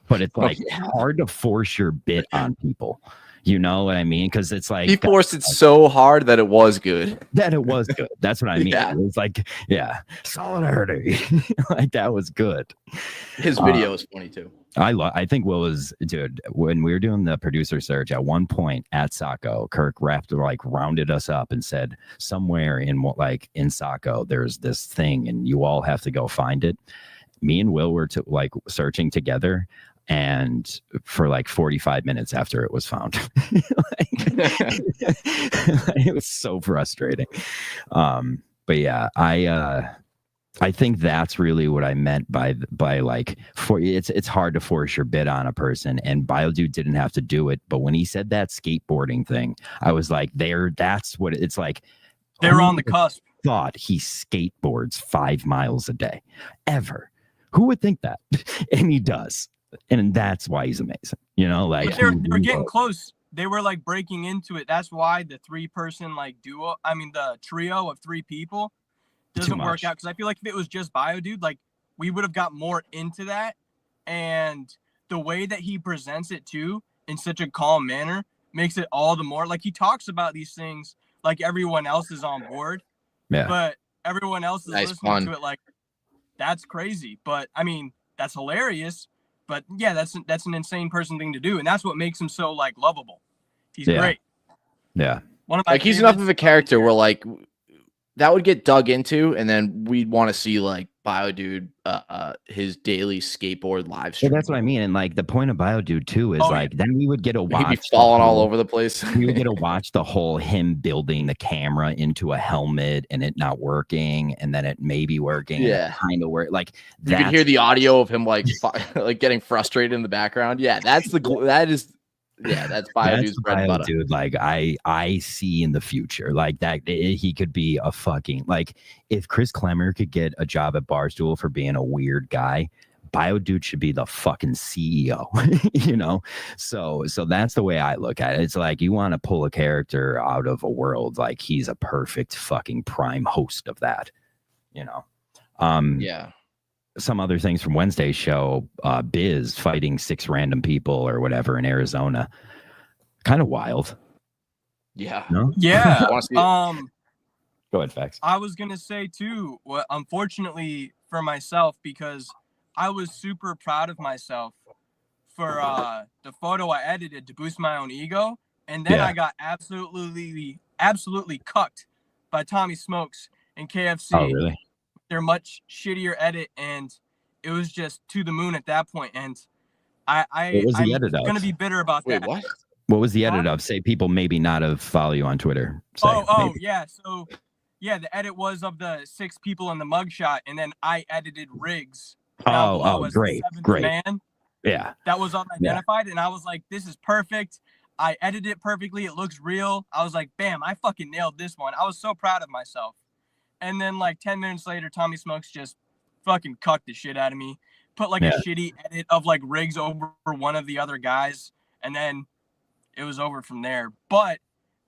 but it's like hard to force your bit on people. You know what I mean? Because it's like he forced it so hard that it was good. That's what I mean. Yeah. It was like, solidarity. Like that was good. His video is funny too. I think Will was, dude, when we were doing the producer search at one point at Saco, Kirk rounded us up and said somewhere in Saco, there's this thing and you all have to go find it. Me and Will were searching together. And for like 45 minutes after it was found, it was so frustrating. But yeah, I think that's really what I meant by like it's hard to force your bit on a person, and Bio Dude didn't have to do it. But when he said that skateboarding thing, I was like, that's what it's like. They're on the cusp. Thought he skateboards 5 miles a day ever. Who would think that? And he does. And that's why he's amazing. You know, like but they're getting close. They were like breaking into it. That's why the 3-person like duo, the trio of 3 people doesn't work out. Because I feel like if it was just Biodude, like we would have got more into that. And the way that he presents it too, in such a calm manner, makes it all the more like he talks about these things like everyone else is on board. Yeah. But everyone else is listening to it like, that's crazy. But I mean, that's hilarious. But yeah, that's an insane person thing to do. And that's what makes him so like lovable. He's great. Yeah. One of my he's enough of a character where like that would get dug into, and then we'd want to see like Biodude his daily skateboard live stream. Well, that's what I mean. And like the point of Biodude too is then we would get a watch. He'd be falling all over the place. We would get to watch the whole him building the camera into a helmet and it not working, and then it maybe working. Yeah, kind of work. Like you could hear the audio of him like like getting frustrated in the background. Yeah, that's Biodude's bread and butter. Dude, like I see in the future like that he could be a fucking like if Chris Klemmer could get a job at Barstool for being a weird guy, Biodude should be the fucking CEO. You know, so that's the way I look at it. It's like you want to pull a character out of a world, like he's a perfect fucking prime host of that. You know, yeah. Some other things from Wednesday's show, Biz fighting 6 random people or whatever in Arizona. Kind of wild. Yeah. No? Yeah. Go ahead, Fax. I was going to say too, unfortunately for myself, because I was super proud of myself for the photo I edited to boost my own ego. And then I got absolutely cucked by Tommy Smokes and KFC. Oh, really? Their much shittier edit, and it was just to the moon at that point. And I'm going to be bitter about that. What? What was the edit of? Say people maybe not have follow you on Twitter. Yeah. So yeah, the edit was of the 6 people in the mugshot, and then I edited Riggs. Great. Man. Yeah. That was unidentified, and I was like, this is perfect. I edited it perfectly. It looks real. I was like, bam, I fucking nailed this one. I was so proud of myself. And then like 10 minutes later, Tommy Smokes just fucking cucked the shit out of me. Put like a shitty edit of like Riggs over one of the other guys. And then it was over from there. But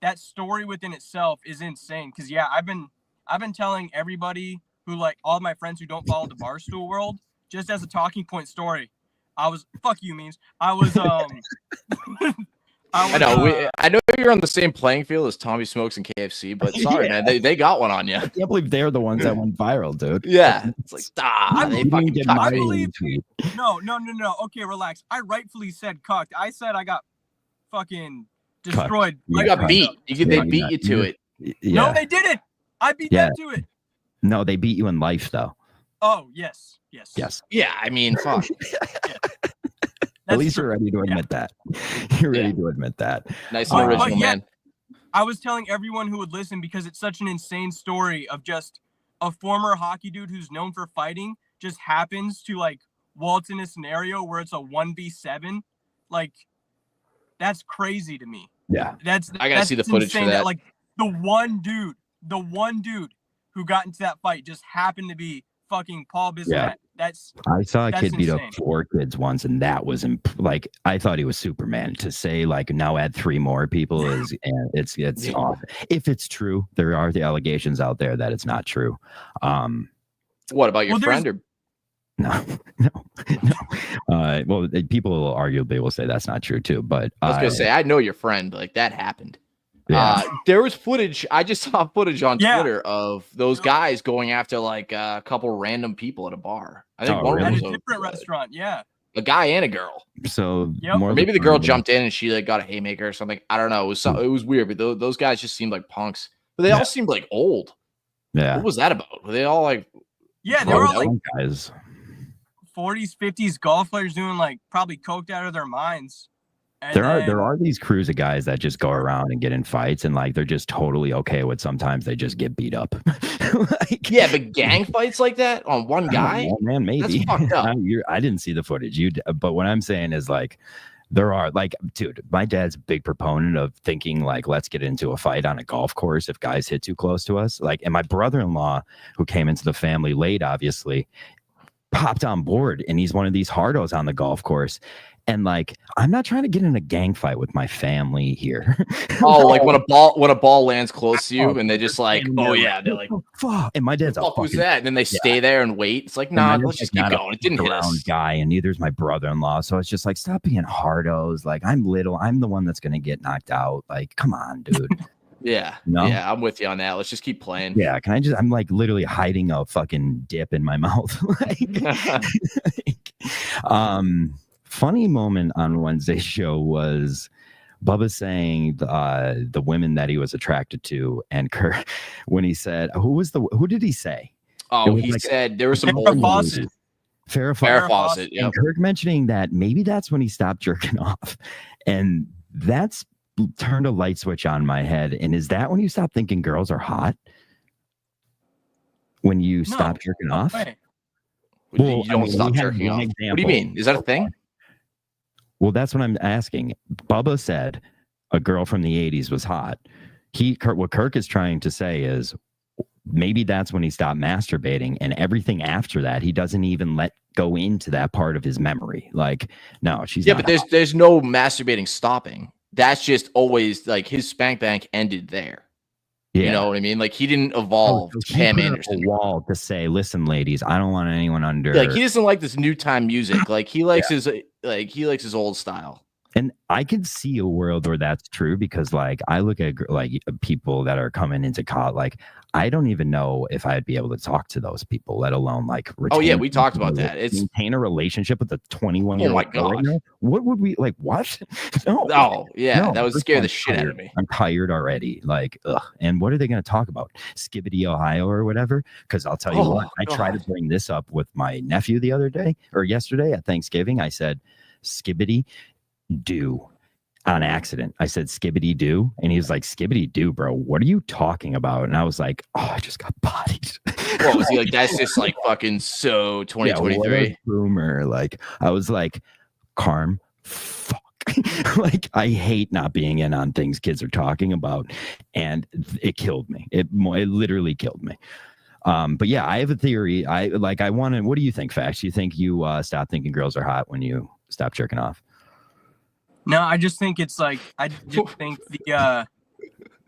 that story within itself is insane. Cause I've been telling everybody who like all my friends who don't follow the Barstool world, just as a talking point story. Fuck you memes. I know you're on the same playing field as Tommy Smokes and KFC, but sorry, man, they got one on you. I can't believe they're the ones that went viral, dude. Yeah, it's like they fucking get I believe. No. Okay, relax. I rightfully said cucked. I said I got fucking destroyed. You got beat. They beat you to it. Yeah. No, they didn't. I beat them to it. No, they beat you in life, though. Oh yes. Yeah, I mean, fuck. At least you're ready to admit that. You're ready to admit that. Nice and original, man. I was telling everyone who would listen because it's such an insane story of just a former hockey dude who's known for fighting just happens to like waltz in a scenario where it's a 1v7. Like, that's crazy to me. Yeah. I gotta see the footage for that. Like the one dude who got into that fight just happened to be fucking Paul Bissonnette. Yeah. I saw a kid beat up 4 kids once, and that was like I thought he was Superman. To say like now add 3 more people is it's off. If it's true, there are the allegations out there that it's not true. What about your friend? Or no. Well, people arguably will say that's not true too. But I was gonna say I know your friend. Like that happened. Yeah. There was footage. I just saw footage on Twitter of those guys going after like a couple random people at a bar. I think one at was a different restaurant. Yeah, a guy and a girl. So or maybe the girl jumped in and she like got a haymaker or something. I don't know. It was weird, but those guys just seemed like punks. But they all seemed like old. Yeah. What was that about? Were they all like? Yeah, they were all like guys. 40s, 50s golf players doing like probably coked out of their minds. And there are these crews of guys that just go around and get in fights, and like they're just totally okay with sometimes they just get beat up. Yeah, but gang fights like that on one guy, man, maybe that's fucked up. I didn't see the footage, but what I'm saying is like there are like, dude, my dad's a big proponent of thinking like let's get into a fight on a golf course if guys hit too close to us. Like, and my brother-in-law who came into the family late, obviously. popped on board, and he's one of these hardos on the golf course. And like, I'm not trying to get in a gang fight with my family here. Oh, like when a ball lands close to you, and they just like, oh yeah, they're like, fuck. And my dad's what the fuck was that? And then they stay there and wait. It's like, nah, let's just keep going. It didn't hit us. Guy, and neither's my brother-in-law. So it's just like, stop being hardos. Like, I'm little. I'm the one that's gonna get knocked out. Like, come on, dude. Yeah, no? Yeah, I'm with you on that. Let's just keep playing. Yeah, I'm like literally hiding a fucking dip in my mouth. Funny moment on Wednesday's show was Bubba saying the women that he was attracted to, and Kirk, when he said, who did he say? Oh, he like said there was some old Fawcett. Farrah Fawcett. Yep. And Kirk mentioning that maybe that's when he stopped jerking off, and that's turned a light switch on my head. And is that when you stop thinking girls are hot? When you stop jerking off? Well, you don't stop jerking off. What do you mean? Is that a thing? Well, that's what I'm asking. Bubba said a girl from the 80s was hot. What Kirk is trying to say is maybe that's when he stopped masturbating, and everything after that, he doesn't even let go into that part of his memory. Like, no, she's not but there's no masturbating stopping. That's just always like his spank bank ended there. Yeah. You know what I mean? Like he didn't evolve Pam Anderson. A wall to say, listen, ladies, I don't want anyone under. Like he doesn't like this new time music. Like he likes his old style. And I could see a world where that's true, because like I look at like people that are coming into college, like I don't even know if I'd be able to talk to those people, let alone like retain. Oh yeah, we talked about that. It's maintain a relationship with a 21-year-old. Oh my god, right, what would we like? What? No, that would scare the shit out of me. I'm tired already. Like, ugh. And what are they going to talk about? Skibbity, Ohio, or whatever? Because I'll tell you what, I tried to bring this up with my nephew the other day or yesterday at Thanksgiving. I said, Skibbity do. On accident. I said skibbity do, and he was like, skibbity do, bro, what are you talking about? And I was like, oh, I just got bodied. What was he like? That's just like fucking so 2023 boomer. Like I was like, Carm, fuck. Like I hate not being in on things kids are talking about, and it killed me. It literally killed me. But yeah, I have a theory. What do you think, Fax? You think you stop thinking girls are hot when you stop jerking off? No, I just think it's like, I just think the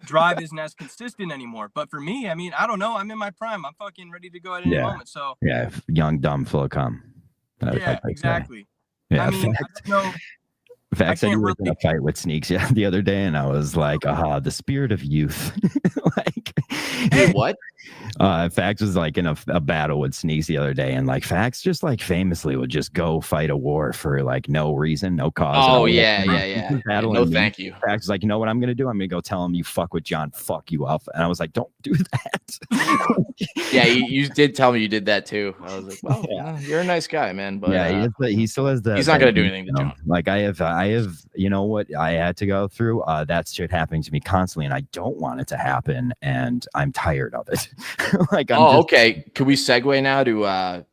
drive isn't as consistent anymore. But for me, I mean, I don't know. I'm in my prime. I'm fucking ready to go at any moment. So yeah, young, dumb, full of cum. Exactly. Yeah, I mean, I don't know. Fact said you were in a fight with Sneaks the other day, and I was like, aha, the spirit of youth. Like, hey, what? Fax was like in a battle with Sneaks the other day, and like Fax just like famously would just go fight a war for like no reason, no cause. Oh yeah. No, thank you. Fax was like, you know what I'm gonna do? I'm gonna go tell him you fuck with John, fuck you up. And I was like, don't do that. Yeah, you did tell me you did that too. I was like, well, yeah, you're a nice guy, man. But yeah, he still has the. He's not gonna do anything to John. Like I have, you know what I had to go through? That shit happening to me constantly, and I don't want it to happen, and I'm tired of it. Like, okay. Can we segue now to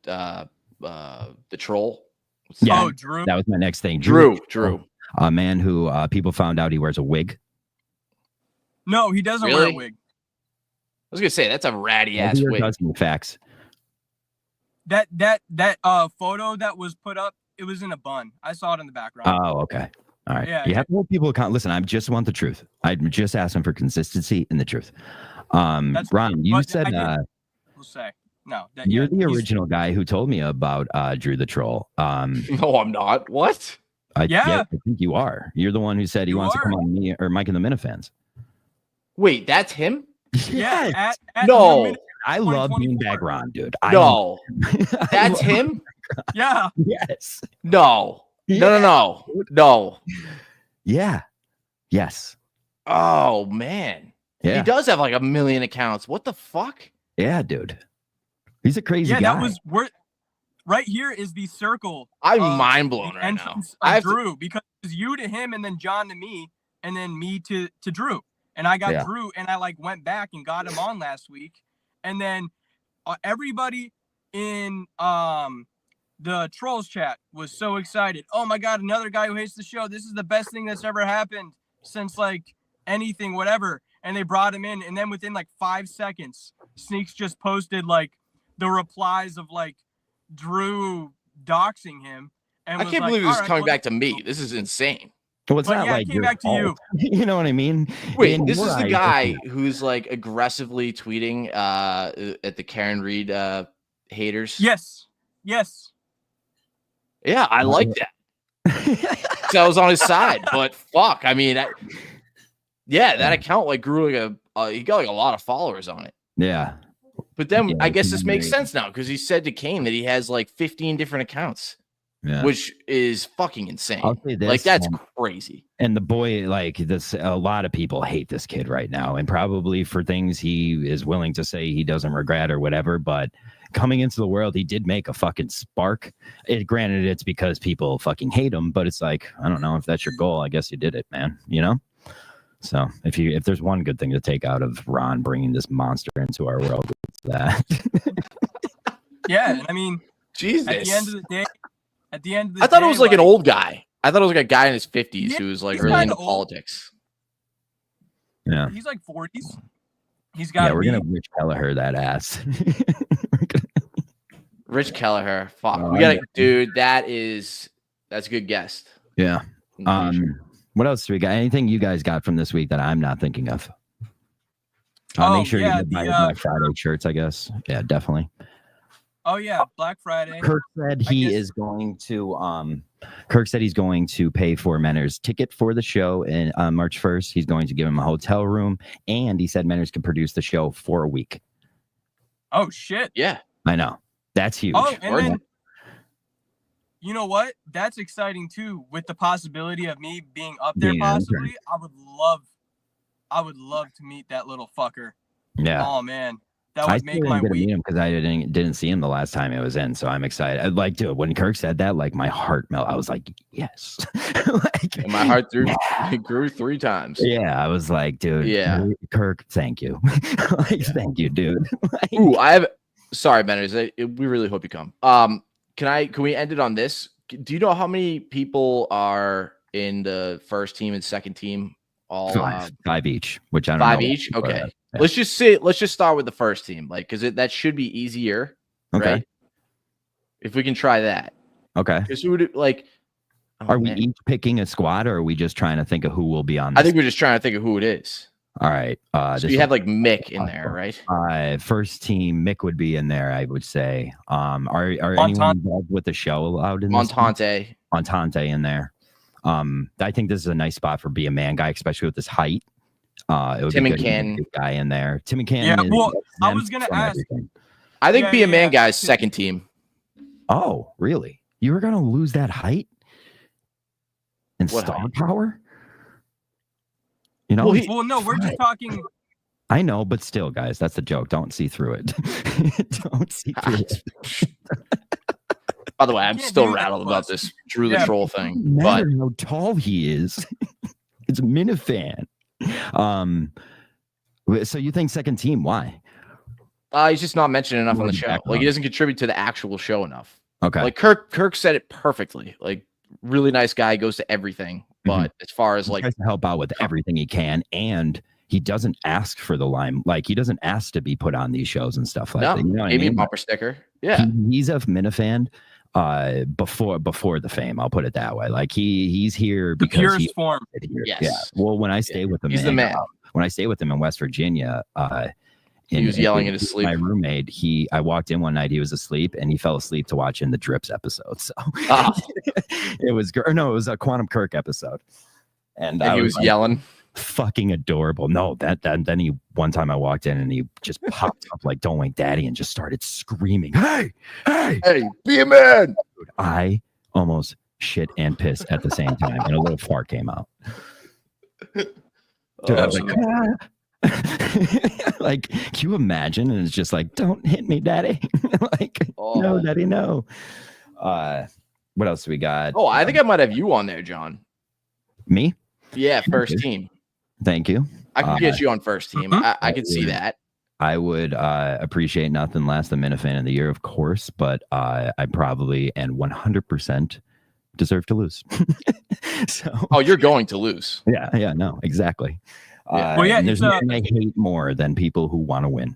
the troll? Yeah, Drew. That was my next thing. Drew, a man who people found out he wears a wig. No, he doesn't wear a wig. I was gonna say that's a ratty ass wig. Facts. That photo that was put up, it was in a bun. I saw it in the background. Oh, okay. All right. Yeah, you have to hold people account. Listen, I just want the truth. I'm just asking for consistency in the truth. Ron, you said we'll say no. You're the original guy who told me about Drew the Troll. No, I'm not. What? I think you are. You're the one who said he wants to come on me or Mike and the Minifans. Wait, that's him? Yeah. No. I love Beanbag Ron, dude. No. That's him? Yeah. Yes. No. Yeah. No. Yeah. Yes. Oh, man. Yeah. He does have like 1 million accounts. What the fuck? Yeah, dude. He's a crazy guy. That was right here is the circle. I'm mind blown right now. Drew, because it was you to him and then John to me and then me to Drew. And I got Drew and I like went back and got him on last week. And then everybody in the trolls chat was so excited. Oh my God, another guy who hates the show. This is the best thing that's ever happened since like anything, whatever. And they brought him in. And then within like 5 seconds, Sneaks just posted like the replies of like Drew doxing him. And I can't believe this is coming back to me. This is insane. Well, it's not like it came back to you. You know what I mean? Wait, this is the guy who's like aggressively tweeting at the Karen Reed haters. Yes. Yeah, I like that. So I was on his side, but fuck, I mean, that account like grew like he got like a lot of followers on it. Yeah. But then I guess this makes sense now because he said to Kane that he has like 15 different accounts. Yeah. Which is fucking insane. I'll say this, like that's crazy. And the boy, like this, a lot of people hate this kid right now, and probably for things he is willing to say he doesn't regret or whatever. But coming into the world, he did make a fucking spark. Granted, it's because people fucking hate him, but it's like, I don't know if that's your goal. I guess you did it, man. You know. So if there's one good thing to take out of Ron bringing this monster into our world, it's that. Yeah, I mean, Jesus. At the end of the day. I thought it was like an old guy. I thought it was like a guy in his 50s who was like really into politics. Yeah. He's like 40s. He's got we're going to Rich Kelleher that ass. Rich Kelleher. Fuck. We got to, dude, that's a good guest. Yeah. What else do we got? Anything you guys got from this week that I'm not thinking of? Make sure you get my Friday shirts, I guess. Yeah, definitely. Oh yeah, Black Friday. Kirk said he's going to pay for Menner's ticket for the show on March 1st. He's going to give him a hotel room, and he said Menner's can produce the show for a week. Oh shit! Yeah, I know. That's huge. Oh, and then you know what? That's exciting too. With the possibility of me being up there, possibly, I would love to meet that little fucker. Yeah. Oh man. That would make my week. Meet him because I didn't see him the last time it was in, so I'm excited. Dude, when Kirk said that, like my heart melted. I was like, yes. And my heart grew 3 times. Yeah, I was like, dude, yeah, Kirk, thank you. Thank you, dude. Sorry, Benners. We really hope you come. Can we end it on this? Do you know how many people are in the first team and second team? All 5 each, which I don't know. 5 each. Okay. Yeah. Let's just start with the first team, like, because that should be easier, right? If we can try that, okay. Because who would like? Are we each picking a squad, or are we just trying to think of who will be on? I think we're just trying to think of who it is. All right. So you have like Mick in there, right? First team, Mick would be in there. I would say. Are anyone involved with the show allowed in Montante? Montante in there. I think this is a nice spot for Be a Man Guy, especially with his height. It would Tim be and Ken guy in there. Tim and Ken. Yeah, well, I was gonna ask. I think Be a Man Guy's second team. Oh, really? You were gonna lose that height and star power? You know? Well, no, we're just talking. I know, but still, guys, that's the joke. Don't see through it. Don't see through it. By the way, I'm still rattled about this Drew the Troll thing. No matter how tall he is, it's a Minifan. So you think second team? Why? He's just not mentioned enough on the show. Like, he doesn't contribute to the actual show enough. Okay. Like Kirk said it perfectly. Like, really nice guy, goes to everything. But as far as like, he tries to help out with everything he can, and he doesn't ask for the lime. Like, he doesn't ask to be put on these shows and stuff like that. You know maybe a bumper sticker. Yeah, he's a Minifan. Before the fame, I'll put it that way. Like he's here because he's form. Yes. Yeah. Well, when I stay with him, he's the man. When I stay with him in West Virginia, he was yelling in his sleep. My roommate, I walked in one night, he was asleep, and he fell asleep to watch in the Drips episode. So it was a Quantum Kirk episode, and he was yelling. Fucking adorable. No, then one time I walked in and he just popped up like "Don't Wake Daddy" and just started screaming, hey, be a man. Dude, I almost shit and piss at the same time, and a little fart came out. Dude, I was like, like, can you imagine? And it's just like, don't hit me, daddy. Like, no, daddy, no. What else do we got? Oh, I think I might have you on there, John. Me? Yeah, first team. Thank you. I can get you on first team. I can see that. I would appreciate nothing less than Minifan of the Year, of course, but I probably and 100% deserve to lose. So. Oh, you're going to lose. Yeah, no, exactly. There's nothing I hate more than people who want to win.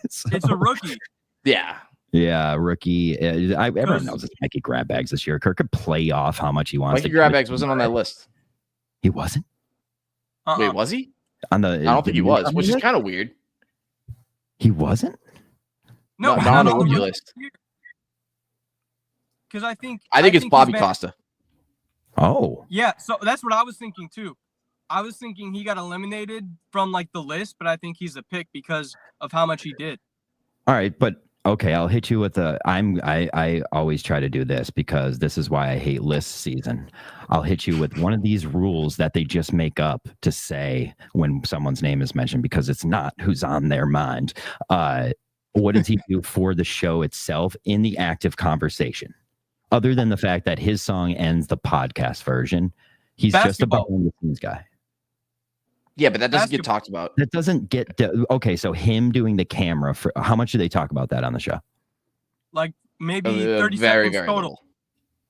So, it's a rookie. Yeah. Yeah, rookie. Everyone knows it's Mikey Grabbags this year. Kirk could play off how much he wants. Mikey Grabbags wasn't on that list. He wasn't. Wait, was he? On the, I don't think he was, which is kind of weird. He wasn't. No, not on the rookie list. Because I think it's Bobby Costa. Oh. Yeah, so that's what I was thinking too. I was thinking he got eliminated from like the list, but I think he's a pick because of how much he did. All right, but okay, I'll hit you with I always try to do this because this is why I hate list season. I'll hit you with one of these rules that they just make up to say when someone's name is mentioned because it's not who's on their mind. What does he do for the show itself in the active conversation? Other than the fact that his song ends the podcast version, he's just a behind-the-scenes guy. Yeah, but that doesn't get talked about. That doesn't get... Okay, so him doing the camera, for how much do they talk about that on the show? Like maybe 30 seconds total. Little.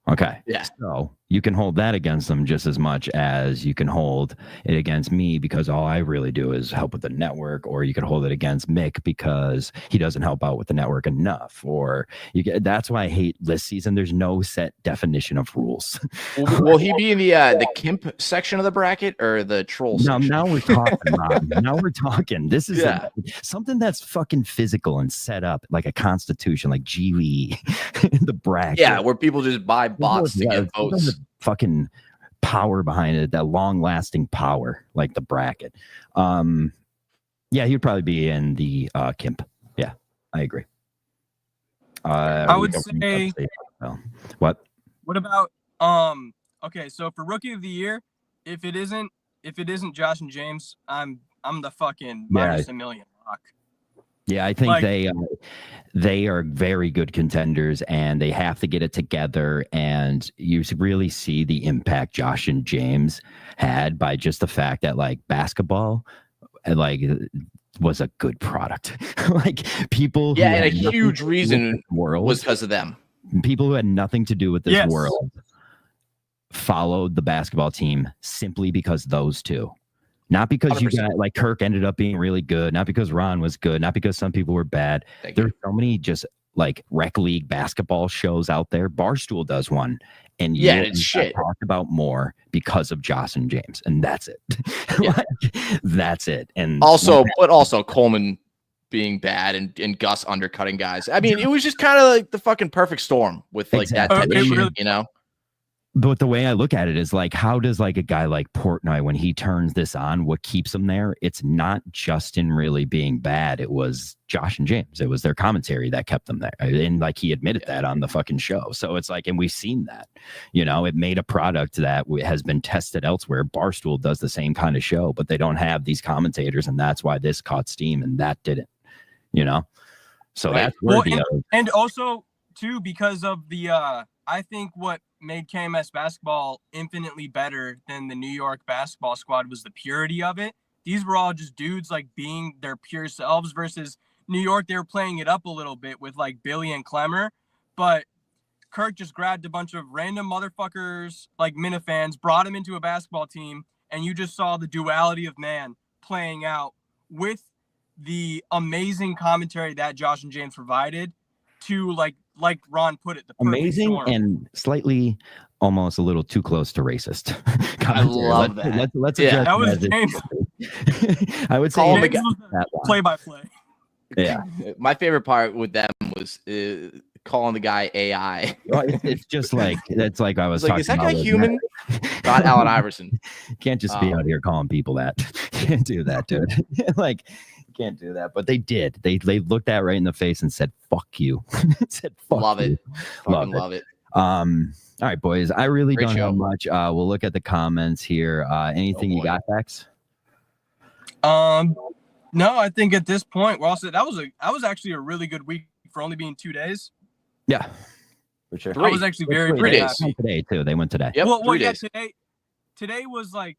Okay. Yeah. So you can hold that against them just as much as you can hold it against me because all I really do is help with the network, or you could hold it against Mick because he doesn't help out with the network enough. Or that's why I hate list season. There's no set definition of rules. Will he be in the Kimp section of the bracket or the troll section? Now we're talking, Ron. Now we're talking. This is something that's fucking physical and set up like a constitution, like GV, the bracket. Yeah, where people just buy bots to get votes. Fucking power behind it, that long-lasting power, like the bracket. Yeah, he'd probably be in the Kimp. Yeah, I agree. I would say. What? What about okay, so for rookie of the year, if it isn't Josh and James, I'm the fucking minus a million rock. Yeah, I think they are very good contenders, and they have to get it together. And you really see the impact Josh and James had by just the fact that like basketball, like was a good product. Like people, and a huge reason was because of them. People who had nothing to do with this world followed the basketball team simply because those two. Not because 100%. You got like Kirk ended up being really good, not because Ron was good, not because some people were bad. There's so many just like rec league basketball shows out there. Barstool does one, and it's shit. Talked about more because of Josh and James, and that's it. That's it. And also Coleman being bad and Gus undercutting guys. I mean, it was just kind of like the fucking perfect storm with like that type of shit, you know. But the way I look at it is like, how does like a guy like Portnoy, when he turns this on, what keeps him there? It's not Justin really being bad. It was Josh and James. It was their commentary that kept them there. And like he admitted that on the fucking show. So it's like, and we've seen that, you know, it made a product that has been tested elsewhere. Barstool does the same kind of show, but they don't have these commentators. And that's why this caught steam and that didn't, you know? So that's where and also too, because of the, I think what made KMS basketball infinitely better than the New York basketball squad was the purity of it. These were all just dudes like being their pure selves versus New York. They were playing it up a little bit with like Billy and Clemmer, but Kirk just grabbed a bunch of random motherfuckers like Minifans, brought them into a basketball team, and you just saw the duality of man playing out with the amazing commentary that Josh and James provided to like Ron put it, the amazing storm. And slightly almost a little too close to racist. I love that. Let's that was James. I would say play-by-play. Yeah. My favorite part with them was calling the guy AI. It's just like, that's like I was talking is that about guy human? Not Allen Iverson. Can't just be out here calling people that. Can't do that, dude. Like, can't do that, but they did. They looked that right in the face and said, "Fuck you." Said, "Fuck love you." It. Love it. All right, boys. I really don't have much. We'll look at the comments here. Anything you got, Max? No, I think at this point we're all set. That was actually a really good week for only being 2 days. Yeah, for sure. I was actually very 3 days happy. Today too. They went today. Yep, well, 3 days. Today was like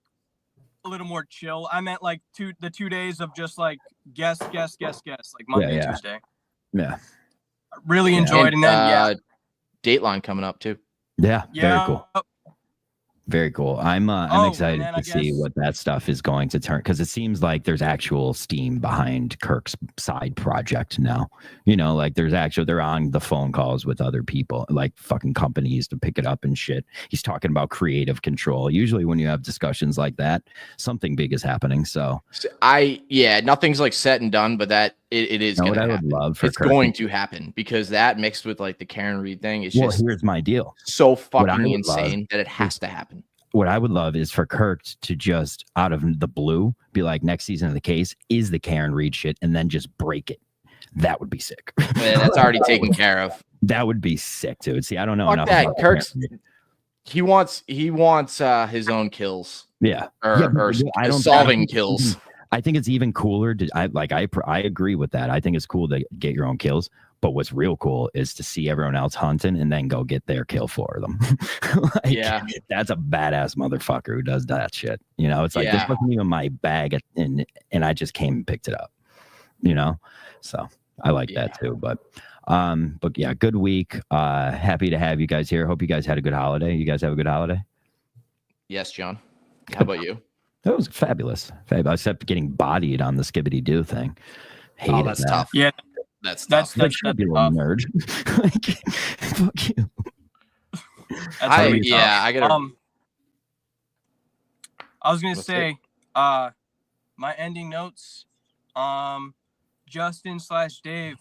a little more chill. I meant like the 2 days of just like guess, like Monday and Tuesday. Yeah. Really enjoyed, and then Dateline coming up too. Yeah, very cool. Very cool. I'm excited to see what that stuff is going to turn, because it seems like there's actual steam behind Kirk's side project now. You know, like they're on the phone calls with other people, like fucking companies to pick it up and shit. He's talking about creative control. Usually when you have discussions like that, something big is happening. So nothing's like set and done, but that it is going to happen. Love for it's Kirk going to happen, because that mixed with like the Karen Reed thing is just here's my deal. So fucking insane that it has to happen. What I would love is for Kirk to just out of the blue be like, next season of the case is the Karen Reed shit, and then just break it. That would be sick. Yeah, that's already taken care of. That would be sick, dude. See, I don't know Fuck enough that. about Kirk's he wants his own kills. Yeah. Or solving kills. I think it's even cooler to I agree with that. I think it's cool to get your own kills. But what's real cool is to see everyone else hunting and then go get their kill for them. That's a badass motherfucker who does that shit. You know, it's like, this wasn't even my bag and I just came and picked it up, you know? So I like that too. But yeah, good week. Happy to have you guys here. Hope you guys had a good holiday. You guys have a good holiday? Yes, John. How about you? That was fabulous. Except getting bodied on the skibbity doo thing. That's tough. Yeah. That's you nerd. Fuck you. I gotta. I was gonna say, my ending notes. Justin/Dave,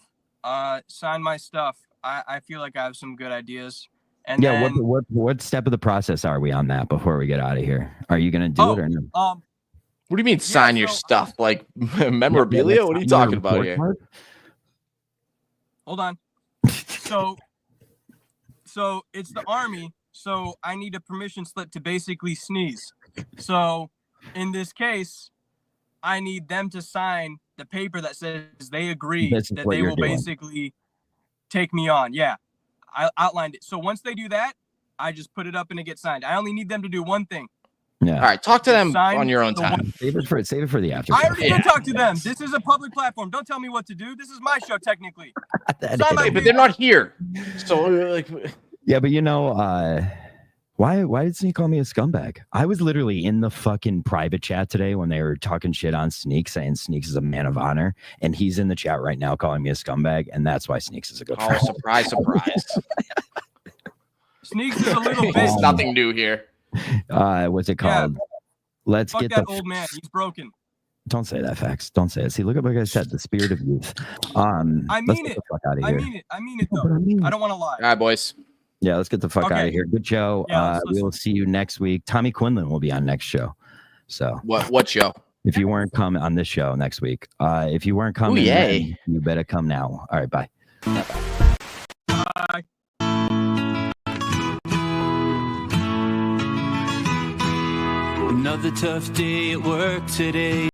sign my stuff. I feel like I have some good ideas. And then, what step of the process are we on that before we get out of here? Are you gonna do it or no? What do you mean sign your stuff? Like memorabilia? What are you talking about here? Card? Hold on. So it's the Army. So I need a permission slip to basically sneeze. So in this case, I need them to sign the paper that says they agree that they will basically take me on. Yeah, I outlined it. So once they do that, I just put it up and it gets signed. I only need them to do one thing. Yeah. All right. Talk to them on your own time. Save it for the after. I already did talk to them. This is a public platform. Don't tell me what to do. This is my show, technically. But they're not here. So like. Yeah, but you know, why did Sneak call me a scumbag? I was literally in the fucking private chat today when they were talking shit on Sneak, saying Sneaks is a man of honor, and he's in the chat right now calling me a scumbag, and that's why Sneaks is a good friend. Surprise, surprise. Sneaks is a little bit. There's nothing new here. What's it called? Let's Fuck get that the old man. He's broken. Don't say that, Facts. Don't say it. See, look at what I said. The spirit of youth. I mean it. I mean it though. I don't want to lie. All right, boys. Yeah, let's get the fuck out of here. Good show. Yeah, we will see you next week. Tommy Quinlan will be on next show. So what show? If you weren't coming on this show next week, if you weren't coming, then you better come now. All right, bye. Bye. Another tough day at work today.